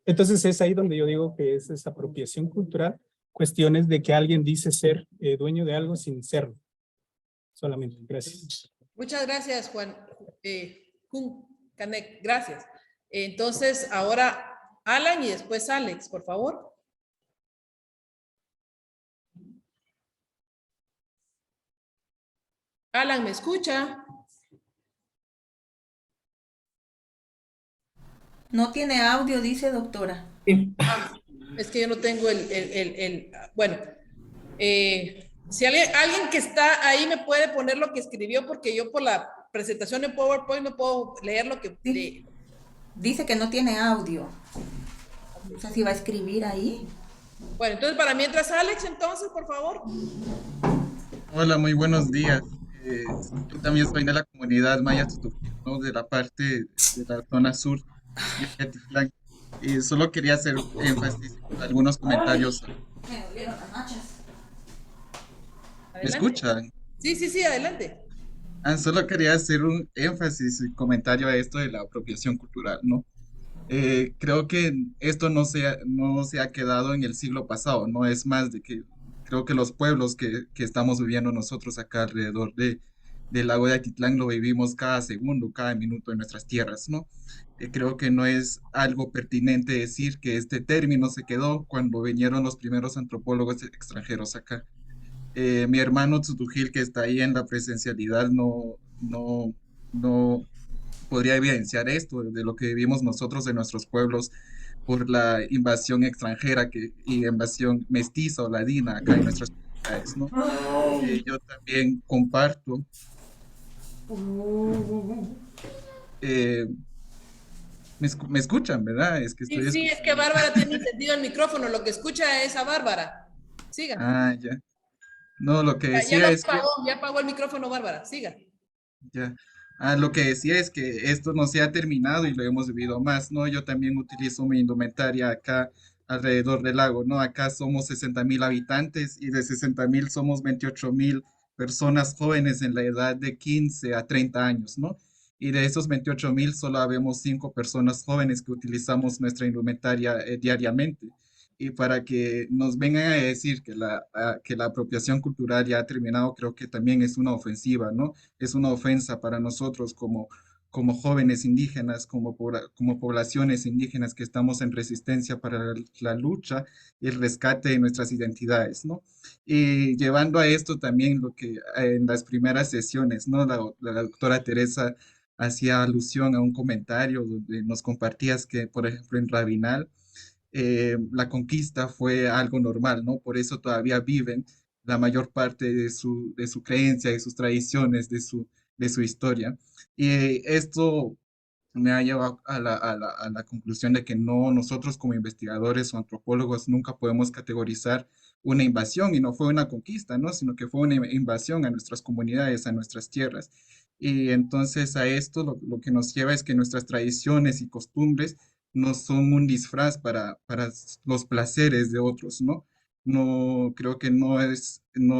Entonces es ahí donde yo digo que es esa apropiación cultural, cuestiones de que alguien dice ser dueño de algo sin serlo. Solamente, gracias. Muchas gracias, Juan. Canek, gracias. Entonces, ahora Alan y después Alex, por favor. Alan, ¿me escucha? No tiene audio, dice doctora. Es que yo no tengo bueno, si alguien que está ahí me puede poner lo que escribió, porque yo por la presentación en PowerPoint no puedo leer lo que... Sí. Dice que no tiene audio. No sé si va a escribir ahí. Bueno, entonces para mientras, Alex, entonces, por favor. Hola, muy buenos días. Yo también soy de la comunidad Maya Tutupil, ¿no? De la parte de la zona sur de Atitlán. Y solo quería hacer énfasis en algunos comentarios. Me dolieron las nachas. ¿Me escuchan? Sí, sí, sí, adelante. Solo quería hacer un énfasis y comentario a esto de la apropiación cultural, ¿no? Creo que esto no se ha quedado en el siglo pasado, ¿no? Es más de que creo que los pueblos que estamos viviendo nosotros acá alrededor del lago de Atitlán lo vivimos cada segundo, cada minuto en nuestras tierras, ¿no? Creo que no es algo pertinente decir que este término se quedó cuando vinieron los primeros antropólogos extranjeros acá. Mi hermano Tsutujil, que está ahí en la presencialidad, no podría evidenciar esto de lo que vivimos nosotros en nuestros pueblos por la invasión extranjera y invasión mestiza o ladina acá en nuestras comunidades, ¿no? Yo también comparto. Me escuchan, ¿verdad? Es que estoy Sí, es que Bárbara tiene encendido el micrófono, lo que escucha es a Bárbara. Siga. Ya. No, lo que Ya decía es que... Ya apagó el micrófono, Bárbara, siga. Ya. Lo que decía es que esto no se ha terminado y lo hemos vivido más, ¿no? Yo también utilizo mi indumentaria acá alrededor del lago, ¿no? Acá somos 60,000 habitantes y de 60,000 somos 28,000 personas jóvenes en la edad de 15 a 30 años, ¿no? Y de esos 28,000 solo habemos 5 personas jóvenes que utilizamos nuestra indumentaria diariamente. Y para que nos vengan a decir que la apropiación cultural ya ha terminado, creo que también es una ofensiva, ¿no? Es una ofensa para nosotros como jóvenes indígenas, como poblaciones indígenas que estamos en resistencia para la lucha y el rescate de nuestras identidades, ¿no? Y llevando a esto también lo que en las primeras sesiones, ¿no? La doctora Teresa hacía alusión a un comentario donde nos compartías que, por ejemplo, en Rabinal, la conquista fue algo normal, ¿no? Por eso todavía viven la mayor parte de su creencia, de sus tradiciones, de su historia. Y esto me ha llevado a la conclusión de que no, nosotros como investigadores o antropólogos nunca podemos categorizar una invasión, y no fue una conquista, ¿no? Sino que fue una invasión a nuestras comunidades, a nuestras tierras. Y entonces a esto lo que nos lleva es que nuestras tradiciones y costumbres no son un disfraz para los placeres de otros, ¿no? No, creo que no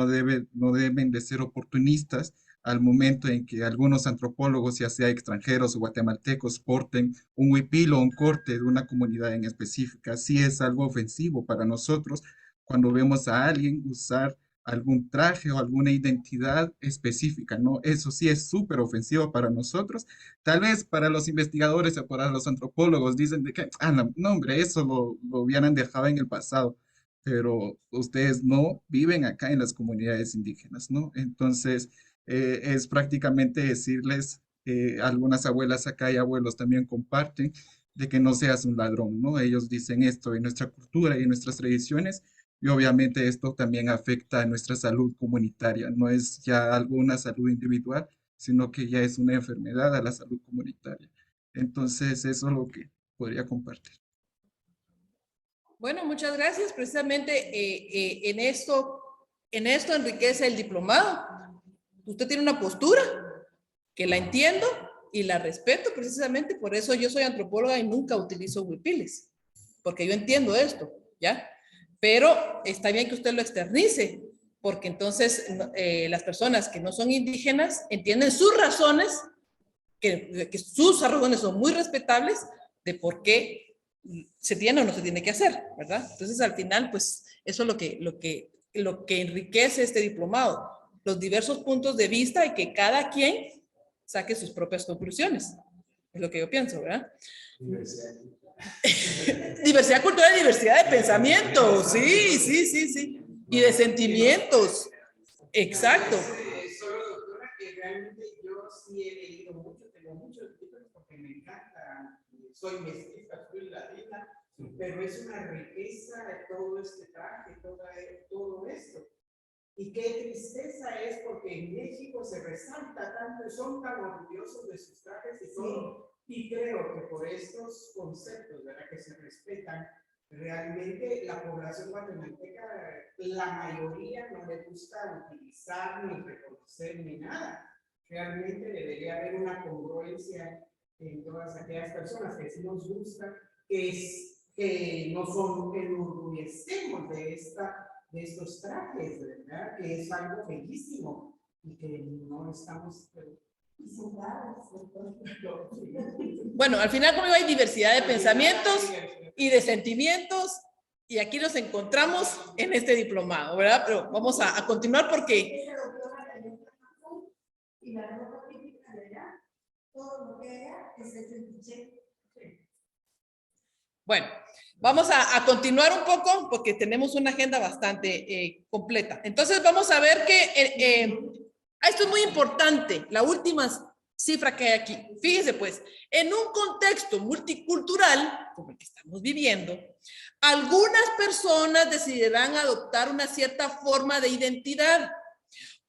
deben de ser oportunistas al momento en que algunos antropólogos, ya sea extranjeros o guatemaltecos, porten un huipil o un corte de una comunidad en específica. Sí es algo ofensivo para nosotros cuando vemos a alguien usar algún traje o alguna identidad específica, ¿no? Eso sí es súper ofensivo para nosotros. Tal vez para los investigadores o para los antropólogos dicen de que, no, hombre, eso lo hubieran dejado en el pasado, pero ustedes no viven acá en las comunidades indígenas, ¿no? Entonces, es prácticamente decirles, algunas abuelas acá y abuelos también comparten, de que no seas un ladrón, ¿no? Ellos dicen esto en nuestra cultura y en nuestras tradiciones, y obviamente esto también afecta a nuestra salud comunitaria. No es ya algo, una salud individual, sino que ya es una enfermedad a la salud comunitaria. Entonces, eso es lo que podría compartir. Bueno, muchas gracias. Precisamente en esto enriquece el diplomado. Usted tiene una postura que la entiendo y la respeto, precisamente por eso yo soy antropóloga y nunca utilizo huipiles, porque yo entiendo esto, ¿ya? Pero está bien que usted lo externice, porque entonces las personas que no son indígenas entienden sus razones, que sus razones son muy respetables de por qué se tiene o no se tiene que hacer, ¿verdad? Entonces al final, pues eso es lo que enriquece este diplomado, los diversos puntos de vista y que cada quien saque sus propias conclusiones. Es lo que yo pienso, ¿verdad? Diversidad cultural y diversidad de pensamientos, sí. Y de sentimientos. Exacto. Solo, doctora, que soy mestiza, soy latina, pero es una riqueza de todo este traje, todo esto. Y qué tristeza es porque en México se resalta tanto, son tan orgullosos de sus trajes y todo, y creo que por estos conceptos, ¿verdad?, que se respetan, realmente la población guatemalteca, la mayoría no le gusta utilizar, ni reconocer, ni nada. Realmente debería haber una congruencia en todas aquellas personas que sí nos gusta, que no son, que nos enorgullecemos de estos trajes, ¿verdad? Que es algo bellísimo y que no estamos... Bueno, al final, como digo, hay diversidad de pensamientos y de sentimientos y aquí nos encontramos en este diplomado, ¿verdad? Pero vamos a continuar porque... Y la ropa típica de allá, todo lo que haya es el cliché. Bueno, vamos a continuar un poco porque tenemos una agenda bastante completa. Entonces vamos a ver que esto es muy importante, la última cifra que hay aquí. Fíjese pues, en un contexto multicultural como el que estamos viviendo, algunas personas decidirán adoptar una cierta forma de identidad.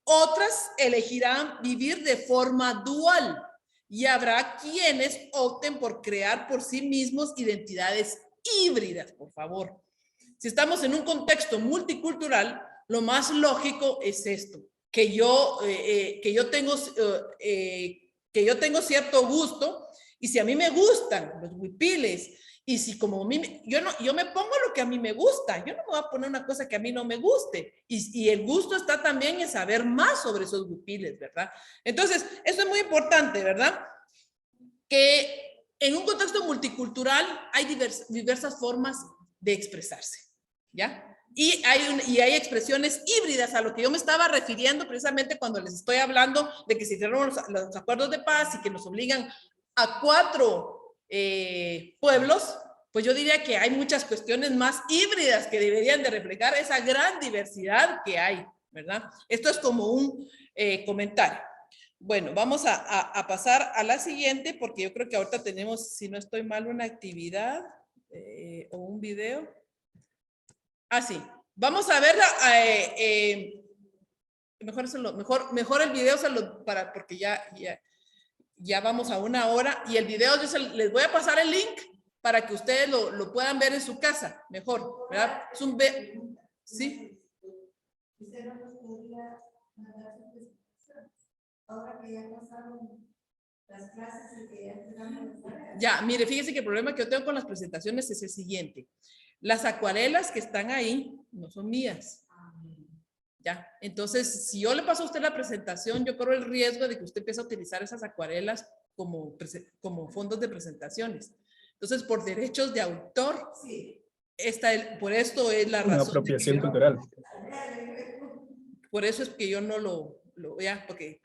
Otras elegirán vivir de forma dual y habrá quienes opten por crear por sí mismos identidades híbridas, por favor. Si estamos en un contexto multicultural, lo más lógico es esto, que yo tengo cierto gusto y si a mí me gustan los huipiles y si como a mí, yo me pongo lo que a mí me gusta, yo no me voy a poner una cosa que a mí no me guste. Y el gusto está también en saber más sobre esos huipiles, ¿verdad? Entonces, eso es muy importante, ¿verdad? Que en un contexto multicultural hay diversas formas de expresarse, ¿ya? Y hay expresiones híbridas a lo que yo me estaba refiriendo precisamente cuando les estoy hablando de que se hicieron los acuerdos de paz y que nos obligan a 4 pueblos, pues yo diría que hay muchas cuestiones más híbridas que deberían de reflejar esa gran diversidad que hay, ¿verdad? Esto es como un comentario. Bueno, vamos a pasar a la siguiente porque yo creo que ahorita tenemos, si no estoy mal, una actividad o un video. Ah, sí. Vamos a verla. Mejor el video porque ya vamos a 1 hora y el video les voy a pasar el link para que ustedes lo puedan ver en su casa, mejor, ¿verdad? Es un ¿sí? Usted no nos podría mandar su presentación. Ahora que ya pasaron las clases y que ya empezamos las tareas. Ya, mire, fíjese que el problema que yo tengo con las presentaciones es el siguiente. Las acuarelas que están ahí no son mías. Ya, entonces, si yo le paso a usted la presentación, yo corro el riesgo de que usted empiece a utilizar esas acuarelas como fondos de presentaciones. Entonces, por derechos de autor, sí. Por esto es la razón. Una apropiación cultural. Por eso es que yo no lo vea, porque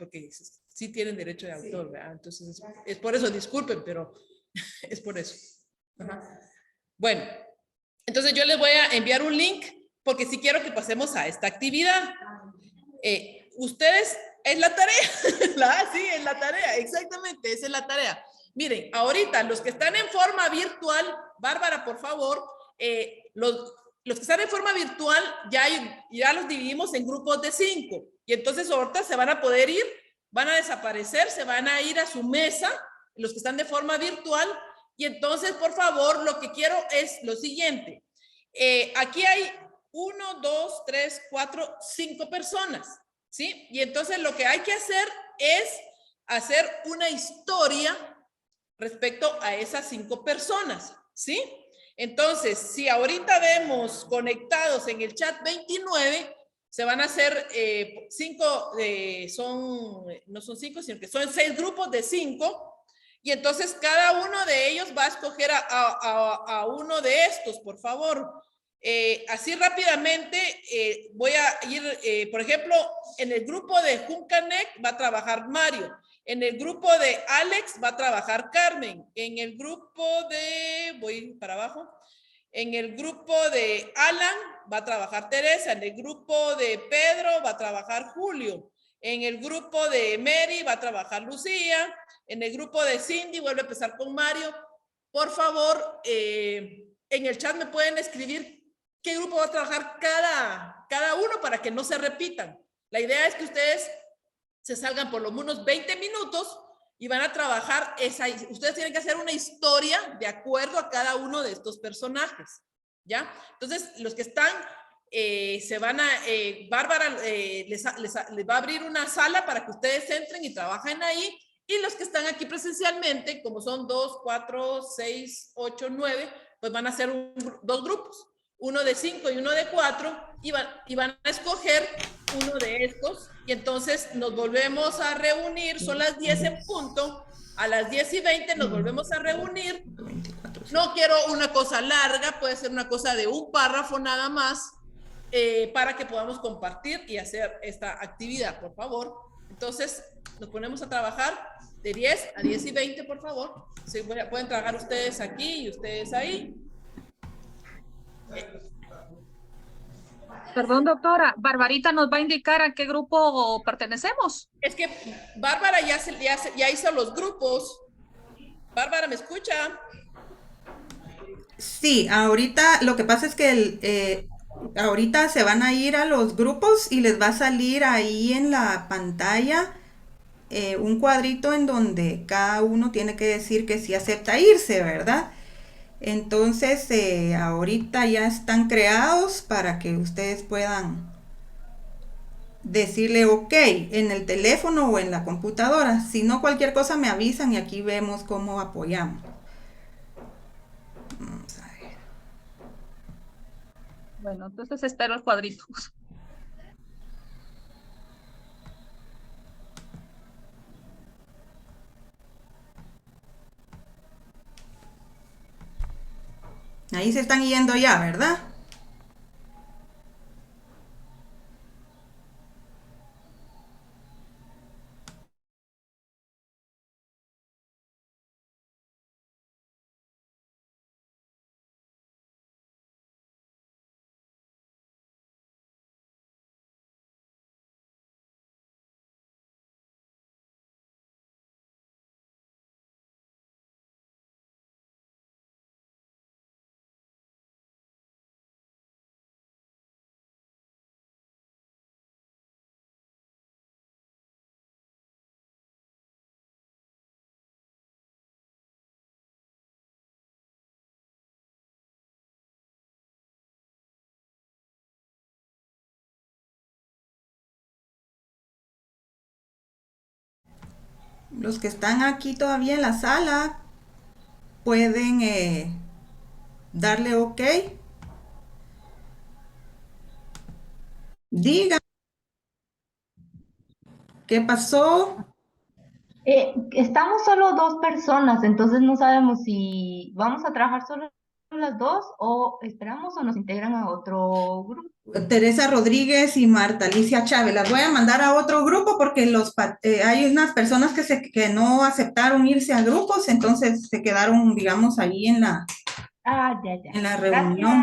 sí tienen derecho de autor, sí. ¿Verdad? Entonces, es por eso, disculpen, pero es por eso. Ajá. Bueno, entonces yo les voy a enviar un link porque sí quiero que pasemos a esta actividad. Ustedes, es la tarea, sí, es la tarea, exactamente, esa es la tarea. Miren, ahorita los que están en forma virtual, Bárbara, por favor, los que están en forma virtual ya los dividimos en grupos de 5 y entonces ahorita se van a poder ir, van a desaparecer, se van a ir a su mesa, los que están de forma virtual y entonces, por favor, lo que quiero es lo siguiente. Aquí hay 1, 2, 3, 4, 5 personas, ¿sí? Y entonces lo que hay que hacer es hacer una historia respecto a esas 5 personas, ¿sí? Entonces, si ahorita vemos conectados en el chat 29, se van a hacer 5, no son 5, sino que son 6 grupos de 5, y entonces cada uno de ellos va a escoger a uno de estos, por favor. Así rápidamente voy a ir, por ejemplo, en el grupo de Juncanec va a trabajar Mario. En el grupo de Alex va a trabajar Carmen. En el grupo de, voy para abajo, en el grupo de Alan va a trabajar Teresa. En el grupo de Pedro va a trabajar Julio. En el grupo de Mary va a trabajar Lucía. En el grupo de Cindy vuelve a empezar con Mario. por favor, en el chat me pueden escribir qué grupo va a trabajar cada uno para que no se repitan. La idea es que ustedes se salgan por lo menos 20 minutos y van a trabajar ustedes tienen que hacer una historia de acuerdo a cada uno de estos personajes, ¿ya? Entonces, los que están, Bárbara les va a abrir una sala para que ustedes entren y trabajen ahí, y los que están aquí presencialmente, como son 2, 4, 6, 8, 9, pues van a hacer dos grupos, uno de 5 y uno de 4, y van a escoger uno de estos, y entonces nos volvemos a reunir, son las 10 en punto, a las 10:20 nos volvemos a reunir. No quiero una cosa larga, puede ser una cosa de un párrafo nada más, para que podamos compartir y hacer esta actividad, por favor. Entonces, nos ponemos a trabajar de 10 a 10:20, por favor. Sí, pueden trabajar ustedes aquí y ustedes ahí. Perdón, doctora, Barbarita nos va a indicar a qué grupo pertenecemos. Es que Bárbara ya hizo los grupos. Bárbara, ¿me escucha? Sí, ahorita lo que pasa es que ahorita se van a ir a los grupos y les va a salir ahí en la pantalla un cuadrito en donde cada uno tiene que decir que sí acepta irse, ¿verdad? Entonces, ahorita ya están creados para que ustedes puedan decirle ok en el teléfono o en la computadora. Si no, cualquier cosa me avisan y aquí vemos cómo apoyamos. Vamos a ver. Bueno, entonces espero el cuadrito. Ahí se están yendo ya, ¿verdad? Los que están aquí todavía en la sala pueden darle ok. Diga. ¿Qué pasó? Estamos solo 2 personas, entonces no sabemos si vamos a trabajar solo las 2 o esperamos o nos integran a otro grupo. Teresa Rodríguez y Marta Alicia Chávez. Las voy a mandar a otro grupo porque hay unas personas que no aceptaron irse a grupos, entonces se quedaron, digamos, ahí en la Ya. reunión.